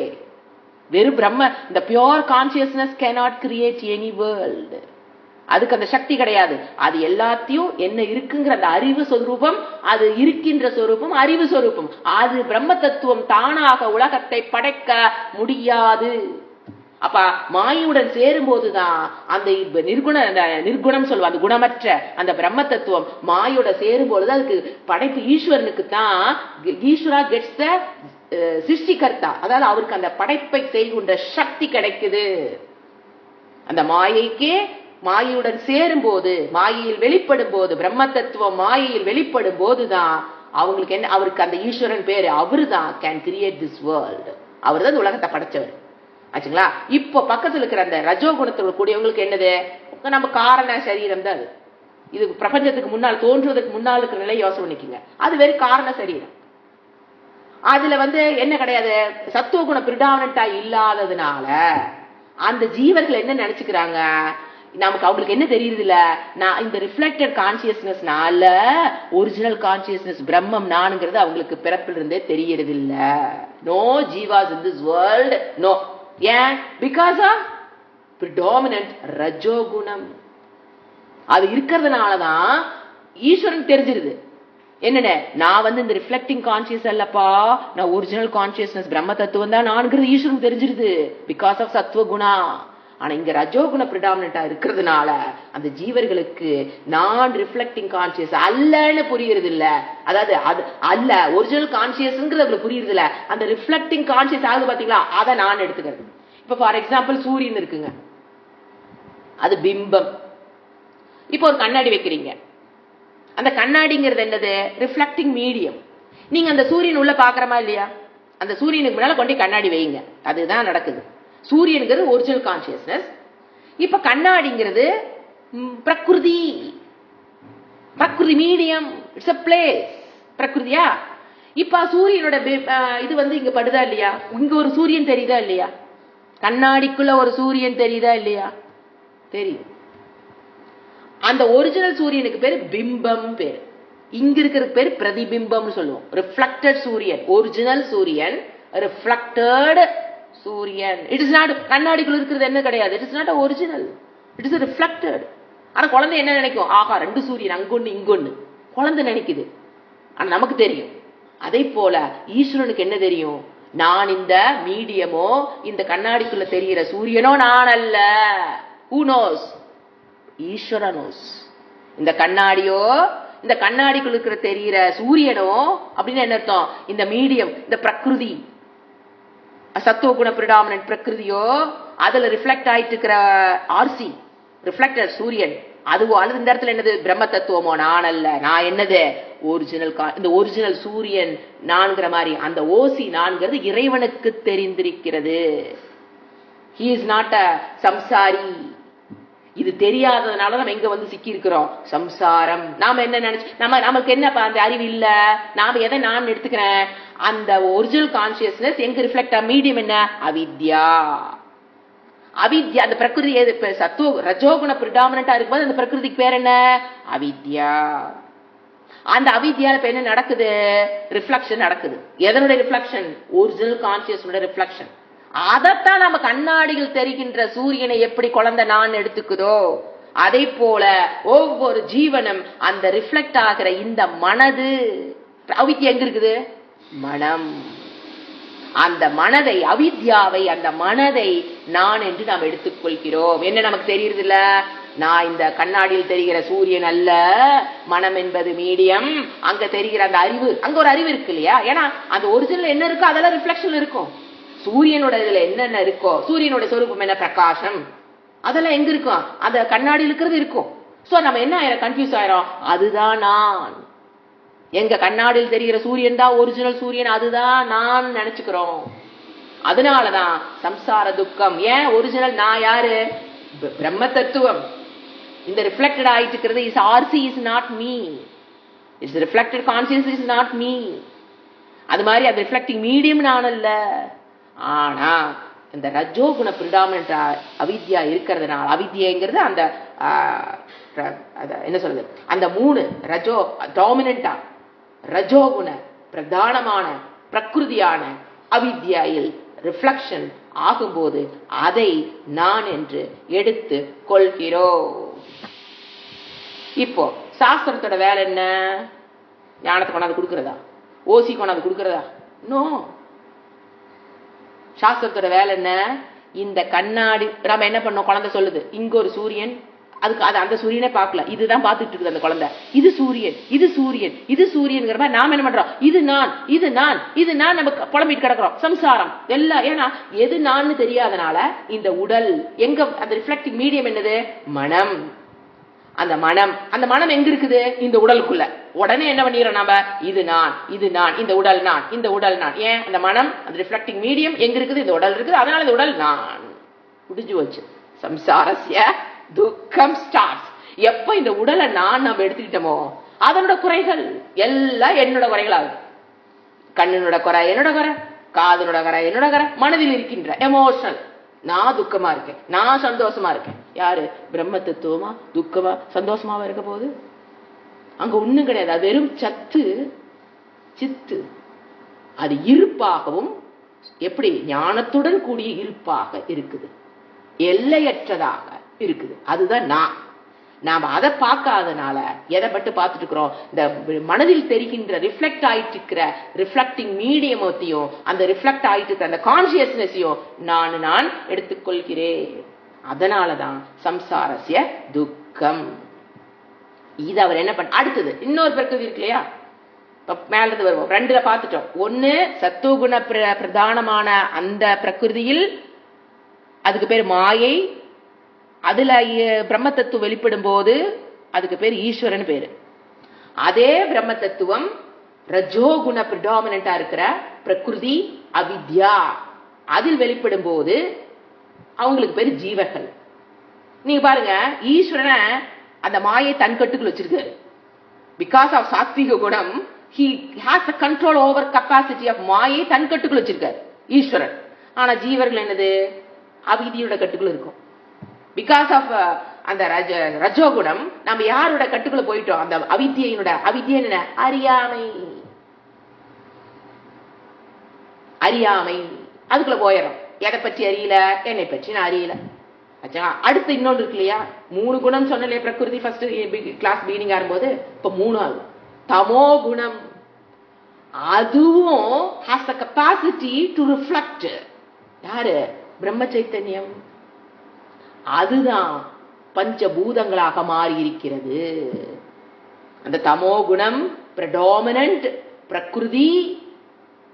வெறும் பிரம்ம, இந்த pure consciousness cannot create any world. அதுக்கு அந்த சக்தி கிடையாது. அது எல்லாத்தையும் என்ன இருக்குங்கிற அந்த அறிவு சொரூபம், அது இருக்கின்ற சொரூபம் அறிவு சொரூபம். அது பிரம்ம தத்துவம் தானாக உலகத்தை படைக்க முடியாது. அப்ப மாயுடன் சேரும் போதுதான் அந்த நிர்குணம் சொல்லுவோம், அந்த குணமற்ற அந்த பிரம்ம தத்துவம் மாயோட சேரும் போதுதான் அதுக்கு படைப்பு. ஈஸ்வரனுக்கு தான் ஈஸ்வரா கெட்ஸ் த சிருஷ்டிகர்த்தா, அதாவது அவருக்கு அந்த படைப்பை செய்கின்ற சக்தி கிடைக்குது. அந்த மாயைக்கே மாயையுடன் சேரும் போது, மாயையில் வெளிப்படும் போது, பிரம்ம தத்துவம் மாயையில் வெளிப்படும் போதுதான் அவங்களுக்கு என்ன, அவருக்கு அந்த ஈஸ்வரன் பேரு. அவரு தான் கேன் கிரியேட் திஸ் வேர்ல்ட், அவர் தான் உலகத்தை படைச்சவர் ஆச்சுங்களா. இப்போ பக்கத்துல இருக்கிற அந்த ரஜோகுணத்தோட கூடியவங்களுக்கு என்னது? நம்ம காரண சரீரம் தான். அது இது பிரபஞ்சத்துக்கு முன்னால் தோன்றுவதற்கு முன்னால் இருக்கிற நிலை யோசனை பண்ணிக்கோங்க. அது வெறும் காரண சரீரம். அதுல என்ன கிடையாது? சத்துவகுண பிரிடாமினண்டா இல்லாததுனால அந்த ஜீவர்கள் என்ன நினைச்சுக்கிறாங்க? நமக்கு அவங்களுக்கு என்ன தெரியுது இல்ல, நான் இந்த ரிஃப்ளெக்டட் கான்சியஸ்னஸ்னால ஒரிஜினல் கான்சியஸ்னஸ் பிரம்மம் நானுங்கிறது அவங்களுக்கு பிறப்பில் இருந்தே தெரியறது இல்ல. No jivas in this world, no. ஏன்? பிகாஸ் ஆஃப் பிரிடாமினன்ட் ரஜோகுணம். அது இருக்கிறதுனாலதான் ஈஸ்வரன் தெரிஞ்சிருது. என்னென்ன, நான் இந்த ரிஃப்ளெக்டிங் கான்சியஸ் அல்லப்பா, நான் ஒரிஜினல் கான்சியஸ்னஸ் பிரம்ம தத்துவம் தான் நான்கிறது ஈஸ்வரன் தெரிஞ்சிருது, பிகாஸ் ஆஃப் சத்துவ குணா. ஆனா இங்க ரஜோகுண பிரிடாமினண்டா இருக்கிறதுனால அந்த ஜீவர்களுக்கு நான் ரிஃப்ளெக்டிங் கான்சியஸ் அல்லன்னு புரியுறது இல்ல. அதாவது அது அல்ல, ஒரிஜினல் கான்சியஸ்ங்கிறது புரியுறது இல்ல. அந்த ரிஃப்ளெக்டிங் கான்சியஸ் ஆகுது பாத்தீங்களா, அதை நான் எடுத்துக்கிறது. இப்ப ஃபார் எக்ஸாம்பிள் சூரியன் இருக்குங்க, அது பிம்பம். இப்போ ஒரு கண்ணாடி வைக்கிறீங்க, அந்த கண்ணாடிங்கிறது என்னது? Reflecting medium. நீங்க அந்த சூரியன் உள்ள பாக்குறமா இல்லையா? அந்த சூரியனுக்கு முன்னால கொண்டு கண்ணாடி வைங்க, அதுதான் நடக்குது. சூரியனுங்கிறது ஒரிஜினல் கான்சியஸ்னஸ். இப்ப கண்ணாடிங்கிறது பிரகிருதி, பிரகிருதி மீடியம், இட்ஸ் a பிளேஸ், பிரகிருதியா. இப்ப சூரியனோட இது இங்க படுதா இல்லையா? இங்க ஒரு சூரியன் தெரியுதா இல்லையா? கண்ணாடிக்குள்ள ஒரு சூரியன் தெரியுதா இல்லையா? தெரியும். அந்த ஒரிஜினல் சூரியனுக்கு பேரு பிம்பம் பேரு. இங்க இருக்கிறதுக்கு பேரு பிரதிபிம்பம் சொல்லுவோம். ரிஃப்ளெக்டட் சூரியன், ஒரிஜினல் சூரியன், ரிஃப்ளெக்டட் சூரியன். இட் இஸ் நாட், கண்ணாடிக்குள்ள இருக்கிறது என்ன கிடையாது, it is not original, it is reflected. ஆனா குழந்தை என்ன நினைக்கும்? ஆஹா, ரெண்டு சூரியன், அங்கொன்னு இங்கொன்னு குழந்தை நினைக்குது. ஆனா நமக்கு தெரியும். அதே போல ஈஸ்வரனுக்கு என்ன தெரியும்? நான் இந்த மீடியமோ, இந்த கண்ணாடிக்குள்ள தெரிகிற சூரியனோ நான் அல்ல. Who knows? ஈஸ்வர நோஸ். இந்த கண்ணாடியோ, இந்த கண்ணாடிக்குள்ள இருக்கிற தெரிகிற சூரியனோ அப்படின்னு என்ன அர்த்தம்? இந்த மீடியம், இந்த பிரகிருதி, சத்துவ குண பிரிடாமினன்ட் பிரகிருதியோ, அதுல ரிஃப்ளெக்ட் ஆயிட்டு இருக்கிற ஆர்சி, ரிஃப்ளெக்டர் சூரியன், அதுவோ அல்லது இந்த இடத்துல என்னது பிரம்ம தத்துவமோ, நான் அல்ல, நான் என்னது ஒரிஜினல். இந்த ஒரிஜினல் சூரியன் நான்கிற மாதிரி அந்த ஓசி நான்கிறது இறைவனுக்கு தெரிந்திருக்கிறது. he is not a சம்சாரி. இது தெரியாததுனால நம்ம எங்க வந்து சிக்கி இருக்கிறோம், சம்சாரம். நாம என்ன நினைச்சு நமக்கு என்ன அந்த அறிவு இல்ல, நாம எதை நான் எடுத்துக்கிறேன், அந்த ஒரிஜினல் கான்சியஸ்னஸ் எங்க ரிஃப்ளெக்ட் மீடியம் என்ன, அவித்யா. அவித்யா அந்த பிரகிருதி சத்துவ ரஜோகுண பிரிடாமினண்டா இருக்கும்போது அந்த பிரகிருதிக்கு பேர் என்ன, அவித்யா. அந்த அவித்யால இப்ப என்ன நடக்குது, ரிஃப்ளெக்ஷன் நடக்குது. எதனுடைய ரிஃப்ளெக்ஷன், ஒரிஜினல் கான்சியஸ் ரிஃப்ளெக்ஷன். அதத்தான் நம்ம கண்ணாடியில் தெரிகின்ற சூரியனை எப்படி குழந்தை நான் எடுத்துக்குதோ அதே போல ஒவ்வொரு ஜீவனும் அந்த ரிஃப்ளெக்ட் ஆகிற இந்த மனது. அவித்யா எங்க இருக்குது, மனம். அந்த மனதை, அவித்யாவை, அந்த மனதை நான் என்று நாம் எடுத்துக்கொள்கிறோம். என்ன நமக்கு தெரியுது இல்ல, நான் இந்த கண்ணாடியில் தெரிகிற சூரியன் அல்ல, மனம் என்பது மீடியம். அங்க தெரிகிற அந்த அறிவு, அங்க ஒரு அறிவு இருக்கு இல்லையா, ஏன்னா அந்த ஒரிஜினல் என்ன இருக்கோ அதெல்லாம் ரிஃப்ளெக்ஷன் இருக்கும். சூரியனோட இதுல என்னென்ன இருக்கோ, சூரியனோட சொரூபம் என்ன, பிரகாசம், அதெல்லாம் எங்க இருக்கும், அந்த கண்ணாடி இருக்கிறது இருக்கும். சோ நம்ம என்ன ஆயிரம், கன்ஃபியூஸ் ஆயிரும். அதுதான் நான், எங்க கண்ணாடியில் தெரிகிற சூரியன் தான் ஒரிஜினல் சூரியன், அதுதான் நான் நினைச்சுக்கிறோம். அதனாலதான் சம்சார துக்கம். ஏன் ஒரிஜினல் நான் யாரு, பிரம்ம தத்துவம். இந்த ரிஃப்ளெக்டட் ஆயிட்டு இருக்கிறது is RC, is not me. It's reflected conscious, is not me. அது மாதிரி அது ரிஃப்ளெக்டிங் மீடியம் நான் அல்ல. ஆனா இந்த ரஜோகுண பிரிடாமினன்ட் அவித்யா இருக்கிறதுனால, அவித்யங்கிறது அந்த என்ன சொல்றது, அந்த மூணு ரஜோ டாமினண்டா ரஜோகுண பிரதானமான பிரகிருதியான அவித்யாயில் ரிஃப்ளெக்ஷன் ஆகும்போது அதை நான் என்று எடுத்து கொள்கிறோம். இப்போ சாஸ்திரத்தோட வேலை என்ன, ஞானத்தை கொண்டாந்து கொடுக்கிறதா, ஓசி கொண்டாந்து கொடுக்கிறதா? நோ. சாஸ்திரத்தோட வேலை என்ன, இந்த கண்ணாடி நம்ம என்ன பண்ணோம், குழந்தை சொல்லுது இங்க ஒரு சூரியன், அதுக்கு அது அந்த சூரியனே பார்க்கல, இதுதான் பார்த்துட்டு இருக்குது அந்த குழந்தை. இது சூரியன், இது சூரியன், இது சூரியன்ங்கிற மாதிரி நாம என்ன பண்றோம், இது நான், இது நான், இது நான், நம்ம புலம்பிட்டு கிடக்கிறோம். சம்சாரம் எல்லாம். ஏன்னா எது நான் தெரியாதனால இந்த உடல் எங்க, அந்த ரிஃப்ளெக்டிங் மீடியம் என்னது, மனம். அந்த மனம் எங்க இருக்குது, இந்த உடலுக்குள்ள. உடனே என்ன பண்ணிடுறோம் நாம, இது நான், இது நான், இந்த உடல் நான், இந்த உடல் நான். ஏன், அந்த மனம், அந்த ரிஃப்ளெக்டிங் மீடியம் எங்க இருக்குது, இந்த உடல் இருக்குது, அதனால இந்த உடல் நான். முடிஞ்சு வச்சு. சம்சாரஸ்ய துக்கம் ஸ்டார்ட்ஸ். எப்ப இந்த உடலை நான் நம்ம எடுத்துக்கிட்டோமோ அதனோட குறைகள் எல்லாம் என்னோட குறைகளாகும். கண்ணினோட குறை என்னோட குறை, காதனோட குறை என்னோட குறை, மனதில் இருக்கின்ற எமோஷனல், நான் துக்கமா இருக்கேன், நான் சந்தோஷமா இருக்கேன். யாரு, பிரம்ம தத்துவமா துக்கமா சந்தோஷமாவா இருக்க போகுது? அங்க ஒண்ணும் கிடையாது. அது வெறும் சித்து. அது இருப்பாகவும், எப்படி ஞானத்துடன் கூடிய இருப்பாக இருக்குது, எல்லையற்றதாக இருக்குது. அதுதான் நான். நாம அதை பார்க்காதனால எதை மட்டும் பார்த்துட்டு இருக்கிறோம், இந்த மனதில் தெரிகின்ற ரிஃப்ளெக்ட் ஆயிட்டு இருக்கிற ரிஃப்ளெக்டிங் மீடியமத்தையும் அந்த ரிஃப்ளெக்ட் ஆயிட்டு இருக்கிற அந்த கான்சியஸ்னஸையும் நான் எடுத்துக்கொள்கிறேன். அதனாலதான் சம்சாரஸ்ய துக்கம். இது அவர் என்ன பண்ண, அடுத்தது இன்னொரு பிரகிருதி இருக்கு இல்லையா, மேல இருந்து வருவோம். ரெண்டுல பார்த்துட்டோம். ஒண்ணு சத்துவகுண பிரதானமான அந்த பிரகிருதியில், அதுக்கு பேர் மாயை. அதுல பிரம்ம தத்துவம் வெளிப்படும் போது அதுக்கு பேர் ஈஸ்வரன் பேரு. அதே பிரம்ம தத்துவம் ரஜோகுண பிரிடாமினண்டா இருக்கிற பிரகிருதி அவித்யா, அதில் வெளிப்படும் போது அவங்களுக்கு பேரு ஜீவர்கள். நீங்க பாருங்க, ஈஸ்வரனை அந்த மாயை தன் கட்டுக்குள் வச்சிருக்காரு. பிகாஸ் ஆஃப் சாத்விக குணம், he has the control over capacity of மாயை தன் கட்டுக்குள் வச்சிருக்காரு ஈஸ்வரன். ஆனா ஜீவர்கள் என்னது, அவிதியோட கட்டுக்குள் இருக்கும். பிகாஸ் ஆஃப் அந்த ரஜோகுணம் நம்ம யாரோட கட்டுக்குள்ள போயிட்டோம், அந்த அவித்தியோட. அவித்திய என்ன, அறியாமை. அதுக்குள்ள போயிடும். எதை பற்றி அறியல, என்னை பற்றி நான் அறியல. அடுத்து இன்னொன்று இருக்கு இல்லையா, 3 குணம் சொன்னே பிரகிருதி ஃபர்ஸ்ட் கிளாஸ் பீனிங் ஆகும்போது, இப்ப 3வது தமோ குணம். அதுவும் has the capacity to reflect. யாரு, பிரம்ம சைத்தன்யம். அதுதான் பஞ்சபூதங்களாக மாறி இருக்கிறது. அந்த தமோ குணம் predominant பிரகிருதி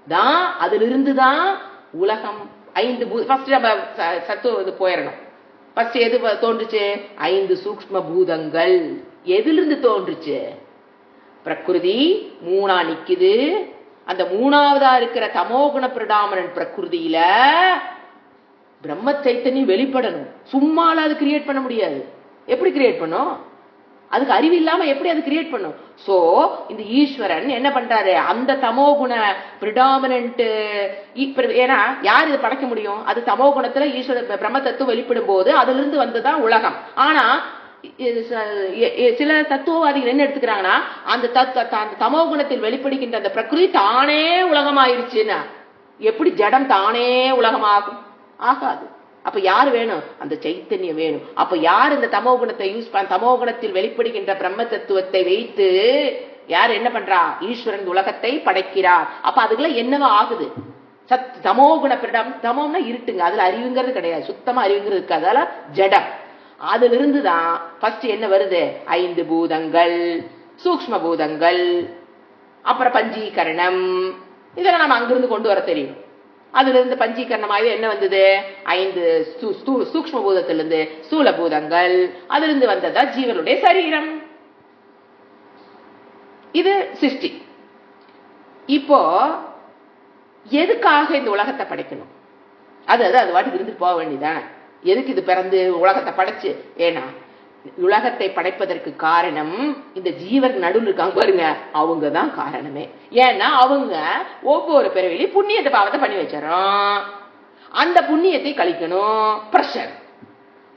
தான், அதிலிருந்து தான் உலகம் 5 ஃபர்ஸ்ட் நம்ம சத்துவ போயிடணும். ஃபர்ஸ்ட் எது தோன்றுச்சு? 5 சூக்ஷ்ம பூதங்கள். எதிலிருந்து தோன்றுச்சு? பிரகிருதி 3ஆ நிக்குது. அந்த 3ஆவதா இருக்கிற தமோகுண பிரடாமனன் பிரகிருதியில பிரம்ம சைத்தன்யம் வெளிப்படணும். சும்மால அது கிரியேட் பண்ண முடியாது. எப்படி கிரியேட் பண்ணும்? அதுக்கு அறிவு இல்லாம எப்படி அது கிரியேட் பண்ணும்? சோ இந்த ஈஸ்வரன் என்ன பண்றாரு? அந்த தமோகுண பிரிடாமினன்ட், ஏன்னா யார் இதை படைக்க முடியும்? அது தமோகுணத்துல ஈஸ்வர பிரம்ம தத்துவம் வெளிப்படும் போது அதுல இருந்து வந்துதான் உலகம். ஆனா சில தத்துவவாதிகள் என்ன எடுத்துக்கிறாங்கன்னா, அந்த தமோகுணத்தில் வெளிப்படுகின்ற அந்த பிரகிருதி தானே உலகமாயிருச்சுன்னா, எப்படி ஜடம் தானே உலகமாகும்? ஆகாது. அப்ப யார் வேணும்? அந்த சைத்தன்யம் வேணும். அப்ப யார் இந்த தமோகுணத்தை யூஸ் பண்ண, தமோகுணத்தில் வெளிப்படுகின்ற பிரம்ம தத்துவத்தை வைத்து யார் என்ன பண்றா? ஈஸ்வரன் உலகத்தை படைக்கிறார். அப்ப அதுக்குள்ள என்னவா ஆகுது? தமோகுண பிரடம். தமோம்னா இருட்டுங்க, அதுல அறிவுங்கிறது கிடையாது, சுத்தமா அறிவுங்கிறது இருக்காது, அதனால ஜடம். அதுல இருந்துதான் ஃபர்ஸ்ட் என்ன வருது? 5 பூதங்கள், சூக்ஷ்ம பூதங்கள், அப்புறம் பஞ்சீகரணம். இதெல்லாம் நம்ம அங்கிருந்து கொண்டு வர தெரியும். அதுல இருந்து பஞ்சீகரணமாக என்ன வந்தது? 5 சூக்ஷ்ம பூதத்திலிருந்து ஸ்தூல பூதங்கள், அதுல இருந்து வந்ததா ஜீவனுடைய சரீரம். இது சிருஷ்டி. இப்போ எதுக்காக இந்த உலகத்தை படைக்கணும்? அது வாட்டுக்கு இருந்து போக வேண்டியதானே. எதுக்கு இது பிறந்து உலகத்தை படைச்சு? ஏன்னா உலகத்தை படைப்பதற்கு காரணம் இந்த ஜீவர் நடுவில் இருக்காங்க பாருங்க, அவங்க தான் காரணமே. ஏன்னா அவங்க ஒவ்வொரு பிறவிலையும் புண்ணியத்தை பாவத்தை பண்ணி வச்சிடறோம். அந்த புண்ணியத்தை கழிக்கணும், பிரஷர்.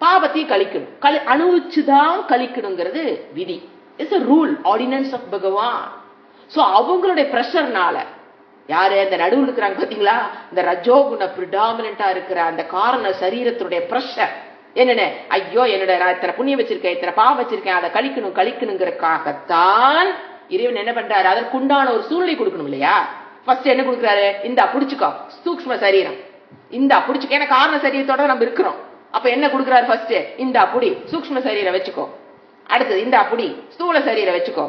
பாவத்தை கழிக்கணும், அனுபவிச்சுதான் கழிக்கணுங்கிறது விதி. It's a rule, ordinance of Bhagavan. So அவங்களுடைய பிரஷர்னால யாரு இந்த நடுவில் இருக்கிறாங்க பாத்தீங்களா, இந்த ரஜோகுண பிரிடாமினண்டா இருக்கிற அந்த காரண சரீரத்தினுடைய பிரஷர் என்னன்னு, ஐயோ என்னோட நான் இத்தனை புண்ணியம் வச்சிருக்கேன், இத்தனை பாவம் வச்சிருக்கேன், அதை கழிக்கணுங்கிறதுக்காகத்தான் இறைவன் என்ன பண்றாரு? அதற்குண்டான ஒரு சூழ்நிலை கொடுக்கணும் இல்லையா? ஃபர்ஸ்ட் என்ன கொடுக்குறாரு? இந்தா புடிச்சுக்கோ சூக்ஷ்ம சரீரம், இந்தா புடிச்சுக்கோ. ஏன்னா காரண சரீரத்தோட நம்ம இருக்கிறோம். அப்ப என்ன கொடுக்குறாரு? ஃபர்ஸ்ட் இந்தா புடி சூக்ஷ்ம சரீரம் வச்சுக்கோ. அடுத்தது இந்தா புடி ஸ்தூல சரீரம் வச்சுக்கோ.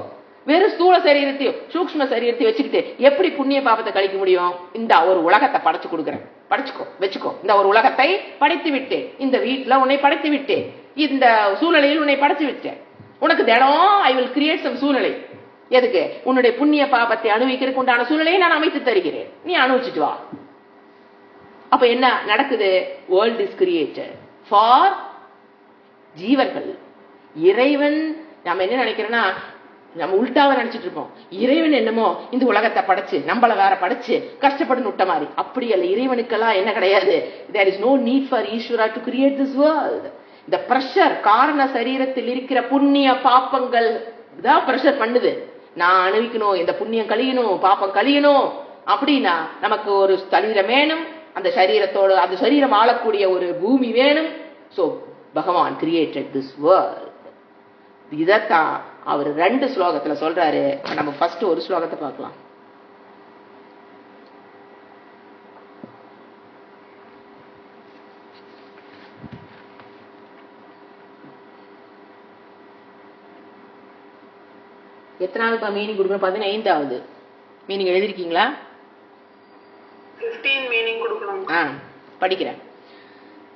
வெறும் ஸ்தூல சரீரத்தையும் சூக்ஷ்ம சரீரத்தையும் வச்சுக்கிட்டு எப்படி புண்ணிய பாவத்தை கழிக்க முடியும்? இந்த ஒரு உலகத்தை படைச்சு கொடுக்குறேன், படைச்சுக்கோ, வச்சுக்கோ. இந்த ஒரு உலகத்தை படைத்து விட்டேன், இந்த வீட்டுல உன்னை படைத்து விட்டேன், இந்த சூழ்நிலையில் உன்னை படைத்து விட்டேன். உனக்கு தினம் ஐ வில் கிரியேட் சம் சூழ்நிலை. எதுக்கு? உன்னுடைய புண்ணிய பாவத்தை அனுபவிக்கிறதுக்கு உண்டான சூழ்நிலையை நான் அமைத்து தருகிறேன், நீ அனுபவிச்சுட்டு வா. அப்ப என்ன நடக்குது? வேர்ல்ட் இஸ் கிரியேட்டட் ஃபார் ஜீவர்கள். இறைவன் நம்ம என்ன நினைக்கிறோம்னா, நம்ம உள்டாவை நினைச்சிட்டு இருப்போம். இறைவன் என்னமோ இந்த உலகத்தை படைச்சு நம்மள வேற படைச்சு கஷ்டப்பட்டு விட்ட மாதிரி. அப்படி அல்ல. இறைவனுக்கெல்லாம் என்ன கிடையாது? there is no need for ஈஸ்வரா to create this world. இந்த பிரஷர் காரண சரீரத்தில் இருக்கிற புண்ணிய பாப்பங்கள் தான் பிரஷர் பண்ணுது. நான் அனுபவிக்கணும், இந்த புண்ணியம் கழியணும், பாப்பம் கழியணும் அப்படின்னா நமக்கு ஒரு சரீரம் வேணும், அந்த சரீரத்தோடு அந்த சரீரம் ஆளக்கூடிய ஒரு பூமி வேணும். சோ பகவான் கிரியேட்டட் திஸ் வேர்ல்ட். இதத்தான் அவர் 2 ஸ்லோகத்துல சொல்றாரு. நம்ம ஃபர்ஸ்ட் ஒரு ஸ்லோகத்தை பார்க்கலாம். எத்தனாவது மீனிங் கொடுக்கணும்? 15வது மீனிங் எழுதிருக்கீங்களா? 15 மீனிங் கொடுக்கணும். படிக்கிறேன்.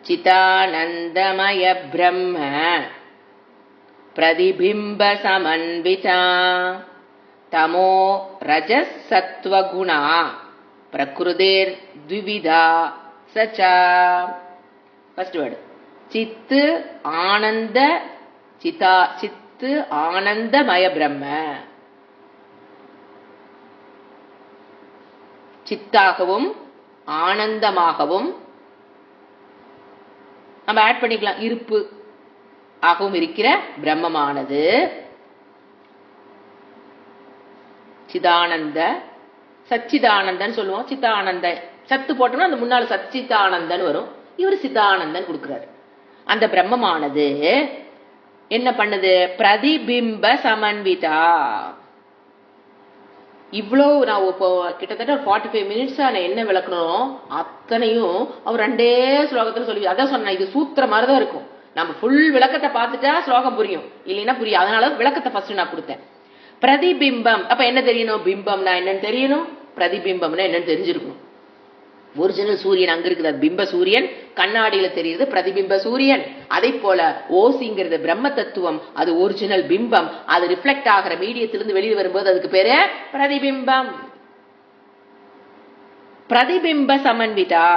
சிதானந்தமய பிரம்ம பிரதிபிம்ப சமன்விதா தமோ ரஜஸ் சத்வகுணா பிரகிருதேர் த்விவிதா சச்சா. ஃபர்ஸ்ட் வேர்டு சித்து ஆனந்த சித்து ஆனந்தமய பிரம்ம. சித்தாகவும் ஆனந்தமாகவும் நம்ம ஆட் பண்ணிக்கலாம், இருப்பு ஆகவும் இருக்கிற பிரம்மமானது சிதானந்த சச்சிதானந்தன் சொல்லுவோம். சித்தானந்த சத்து போட்டோம்னா அந்த முன்னாள் சச்சிதானந்தன் வரும். இவர் சிதானந்தன் கொடுக்கிறாரு. அந்த பிரம்மமானது என்ன பண்ணுது? பிரதிபிம்ப சமன்விதா. இவ்வளவு நான் இப்போ கிட்டத்தட்ட 45 மினிட்ஸ் நான் என்ன விளக்கணும் அத்தனையும் அவர் 2 ஸ்லோகத்துல சொல்லி. அதான் சொன்னேன், இது சூத்திர மாதிரிதான் இருக்கும். நம்ம ஃபுல் விளக்கத்தை பார்த்துட்டா ஸ்லோகம் புரியும், இல்லைன்னா புரியும். அதனால விளக்கத்தை ஃபர்ஸ்ட் நான் கொடுத்தேன். பிரதிபிம்பம் அப்ப என்ன தெரியணும்? பிம்பம்னா என்னன்னு தெரியணும், பிரதிபிம்பம்னா என்னன்னு தெரிஞ்சிருக்கணும். ஒரிஜினல் சூரியன் அங்க இருக்குது, அது பிம்ப சூரியன், கண்ணாடியில தெரியுது பிரதிபிம்ப சூரியன். அதே போல ஓசிங்கிறது பிரம்ம தத்துவம், அது ஒரிஜினல் பிம்பம், அது ரிஃப்ளெக்ட் ஆகிற மீடியத்திலிருந்து வெளியே வரும்போது அதுக்கு பேரு பிரதிபிம்பம். பிரதிபிம்ப சமன்விதா,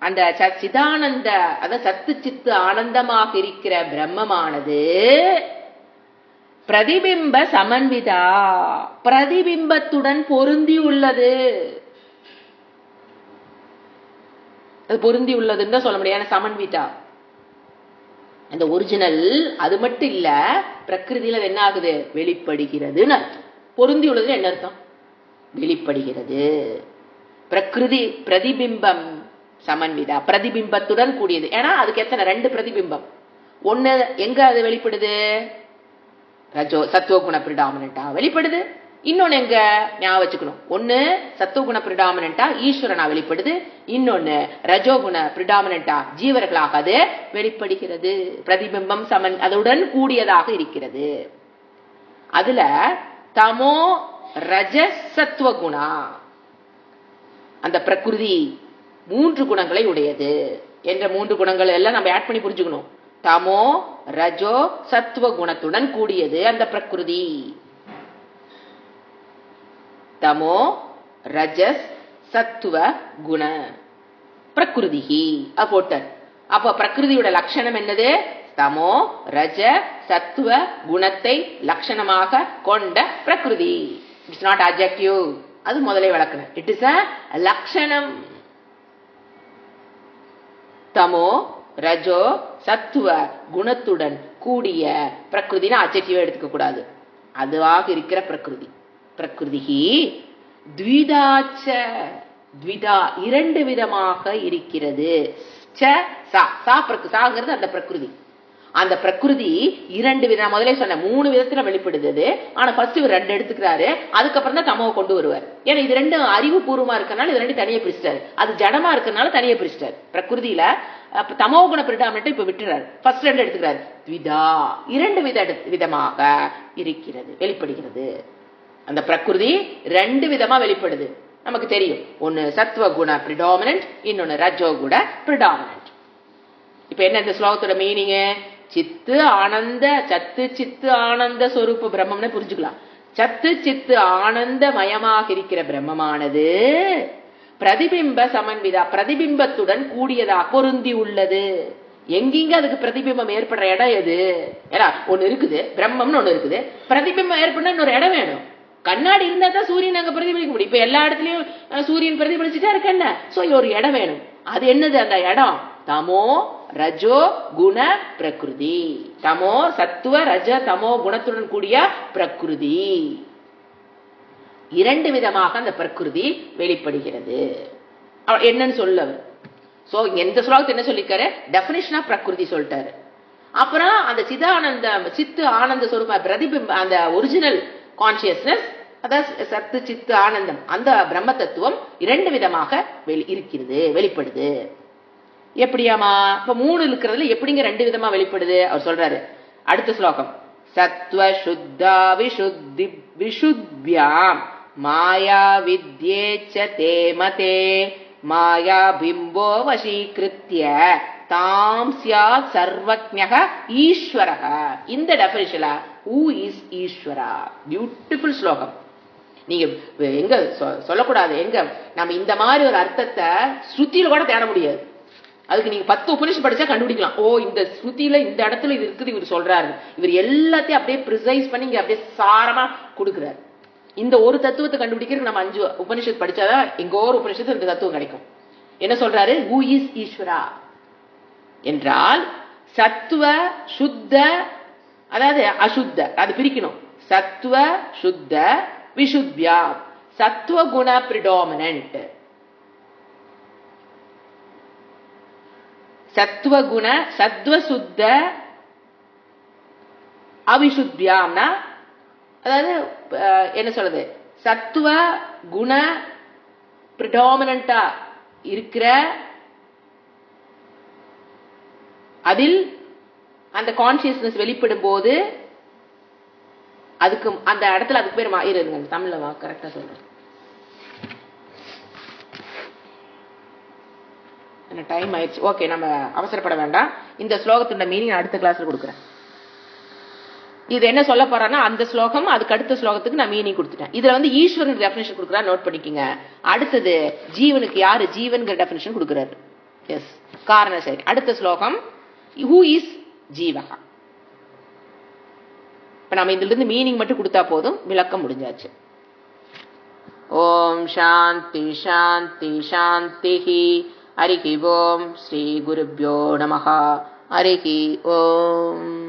அந்த சிதானந்த அதாவது சத்து சித்து ஆனந்தமாக இருக்கிற பிரம்மமானது பிரதிபிம்ப சமன்விதா, பிரதிபிம்பத்துடன் பொருந்தி உள்ளது. அது பொருந்தி உள்ளதுன்னு சொல்ல முடியாது, சமன்விதா அந்த ஒரிஜினல். அது மட்டும் இல்ல, பிரகிருதியில என்ன ஆகுது, வெளிப்படுகிறதுன்னு அர்த்தம். பொருந்தி உள்ளது என்ன அர்த்தம், வெளிப்படுகிறது. பிரகிருதி பிரதிபிம்பம் சமன்விதா, பிரதிபிம்பத்துடன் கூடியது. ஏன்னா அதுக்கு எத்தனை, 2 பிரதிபிம்பம். ஒண்ணு எங்க அது வெளிப்படுது, ரஜோ சத்துவகுண பிரிடாமினண்டா வெளிப்படுது. இன்னொன்னு எங்க ஞாபகம் வச்சுக்கணும், ஒண்ணு சத்துவகுண பிரிடாமினண்டா ஈஸ்வரனா வெளிப்படுது, இன்னொன்னு ரஜோகுண பிரிடாமினண்டா ஜீவர்களாக அது வெளிப்படுகிறது. பிரதிபிம்பம் சமன் அதுடன் கூடியதாக இருக்கிறது. அதுல தமோ ரஜஸ் சத்துவகுணா, அந்த பிரகிருதி 3 குணங்களை உடையது என்ற 3 குணங்கள் எல்லாம் நம்ம ஆட் பண்ணி புரிஞ்சுக்கணும். தமோ ரஜோ சத்துவ குணத்துடன் கூடியது அந்த பிரகிருதி. தமோ ரஜஸ் சத்துவ குண பிரகிருதி போட்டார். அப்ப பிரகிருதியோட லட்சணம் என்னது, தமோ ரஜ சத்துவ குணத்தை லட்சணமாக கொண்ட பிரகிருதி. இட்ஸ் நாட் அட்ஜெக்டிவ், அது முதலே விளக்கணும். இட் இஸ் அ லட்சணம். தமோ ரஜோ சத்துவ குணத்துடன் கூடிய பிரகிருதினா அட்ஜெக்டிவ் எடுத்துக்க கூடாது, அதுவாக இருக்கிற பிரகிருதி. பிரகிருதி த்விதாச்ச, த்விதா 2 விதமாக இருக்கிறது. சாங்கிறது அந்த பிரகிருதி. அந்த பிரகிருதி 2 விதம், முதலே சொன்ன 3 விதத்துல வெளிப்படுது. ஆனா ஃபர்ஸ்ட் இவர் 2 எடுத்துக்கிறாரு, அதுக்கப்புறம் தான் தமோவை கொண்டு வருவார். ஏன்னா இது 2 அறிவுபூர்வமா இருக்கனால இது 2 தனியே பிரிச்சிட்டாரு, அது ஜடமா இருக்கனால தனியே பிரிச்சிட்டாரு. பிரகிருதியில தமோ குண பிரிடாமினன்ட் இப்ப விட்டுறாரு, ஃபர்ஸ்ட் 2 எடுத்துக்கிறாரு. த்விதா 2 விதமாக இருக்கிறது, வெளிப்படுகிறது. அந்த பிரகிருதி 2 விதமா வெளிப்படுது, நமக்கு தெரியும். ஒன்னு சத்துவ குண பிரிடாமினன்ட், இன்னொன்னு ரஜோ குண பிரிடாமினன்ட். இப்ப என்ன இந்த ஸ்லோகத்தோட மீனிங், சித்து ஆனந்த சத்து சித்து ஆனந்த சொரூப பிரம்மம்னு புரிஞ்சுக்கலாம். சத்து சித்து ஆனந்த மயமாக இருக்கிற பிரம்மமானது பிரதிபிம்ப சமன்விதா, பிரதிபிம்பத்துடன் கூடியதா பொருந்தி உள்ளது. எங்கெங்க அதுக்கு பிரதிபிம்பம் ஏற்படுற இடம் எது, ஏன்னா ஒண்ணு இருக்குது பிரம்மம்னு ஒண்ணு இருக்குது, பிரதிபிம்பம் ஏற்பட இன்னொரு இடம் வேணும். கண்ணாடி இருந்தா தான் சூரியன் அங்க பிரதிபலிக்க முடியும். இப்ப எல்லா இடத்துலயும் சூரியன் பிரதிபலிச்சுட்டா இருக்கு என்ன, சோ ஒரு இடம் வேணும். அது என்னது அந்த இடம், தமோ ரஜோ குண பிரகிருதி. தமோ சத்துவ ரஜ தமோ குணத்துடன் கூடிய பிரகிருதி. 2 விதமாக அந்த பிரகிருதி வெளிப்படுகிறது. என்னன்னு சொல்ல, சோ எந்த ஸ்லோகத்தை என்ன சொல்லிருக்காரு, டெபினிஷன் ஆஃப் பிரகிருதி சொல்லிட்டாரு. அப்புறம் அந்த சிதானந்த சித்து ஆனந்த சொரூப பிரதிபிம்ப, அந்த ஒரிஜினல் கான்சியஸ்னஸ், அதாவது சத்து சித்து ஆனந்தம், அந்த பிரம்ம தத்துவம் 2 விதமாக இருக்கிறது, வெளிப்படுது. எப்படியாமா, இப்ப 3 இருக்கிறதுல எப்படிங்க 2 விதமா வெளிப்படுது அவர் சொல்றாரு. அடுத்த ஸ்லோகம், சத்வ சுத்தா விசுத்தி விசுத்யாம் மாயா வித்யேச்ச தே மதே மாயா பிம்போ வசீகிருத்ய தாம் ஸ்யாத் சர்வஜ்ஞக ஈஸ்வரஹ. இந்த டெஃபினிஷன்ல ஹூ இஸ் ஈஸ்வரா, பியூட்டிஃபுல் ஸ்லோகம். நீங்க எங்க சொல்லக்கூடாது, எங்க நம்ம இந்த மாதிரி ஒரு அர்த்தத்தை ஸ்ருதியில கூட தேட முடியாது. அதுக்கு நீங்க 10 உபனிஷத் படிச்சா கண்டுபிடிக்கலாம். ஓ இந்த ஸ்ருதியில இந்த இடத்துல இது இருக்குது, இவர் சொல்றாரு. இவர் எல்லாத்தையும் அப்படியே ப்ரிசைஸ் பண்ணி இங்க அப்படியே சாரமா கொடுக்கிறார். இந்த ஒரு தத்துவத்தை கண்டுபிடிக்கிறதுக்கு நம்ம 5 உபனிஷத் படிச்சாதான் எங்கோ ஒரு உபனிஷத்து இந்த தத்துவம் கிடைக்கும். என்ன சொல்றாரு, ஹூ இஸ் ஈஸ்வரா என்றால் சத்துவ சுத்த, அதாவது அசுத்த, அது பிரிக்கணும். சத்துவ சுத்த விசுத்யா, சத்துவ குண பிரிடாமினன்ட், சத்துவ குண சத்வ சுத்த அவிசுத்யாம்னா, அதாவது என்ன சொல்றது, சத்துவ குண பிரிடாமினண்டா இருக்கிற அதில் அந்த கான்சியஸ்னஸ் வெளிப்படும் போது அதுக்கு அந்த இடத்துல அதுக்கு பேர் இருங்க, தமிழ்ல கரெக்டா சொல்றேன். டைம் ஆயிடுச்சு. ஓகே, நம்ம அவசரப்பட வேண்டாம். இந்த ஸ்லோகத்தோட மீனிங் அடுத்த கிளாஸ்ல கொடுக்குறேன். இது என்ன சொல்ல போறான்னா, அந்த ஸ்லோகம் அதுக்கு அடுத்த ஸ்லோகத்துக்கு நான் மீனிங் கொடுத்துட்டேன். இதுல ஈஸ்வரன் டெஃபினேஷன் கொடுக்குறா, நோட் பண்ணிக்கங்க. அடுத்தது ஜீவனுக்கு யாரு ஜீவன்கிற டெஃபினேஷன் கொடுக்குறாரு. எஸ், காரண சரி. அடுத்த ஸ்லோகம் ஹூ இஸ் ஜீவகா. இப்ப நம்ம இதுல இருந்து மீனிங் மட்டும் கொடுத்தா போதும், விளக்கம் முடிஞ்சாச்சு. ஓம் சாந்தி சாந்தி சாந்தி. ஹரிஹி ஓம். ஸ்ரீ குருப்யோ நமஹ. ஹரிஹி ஓம்.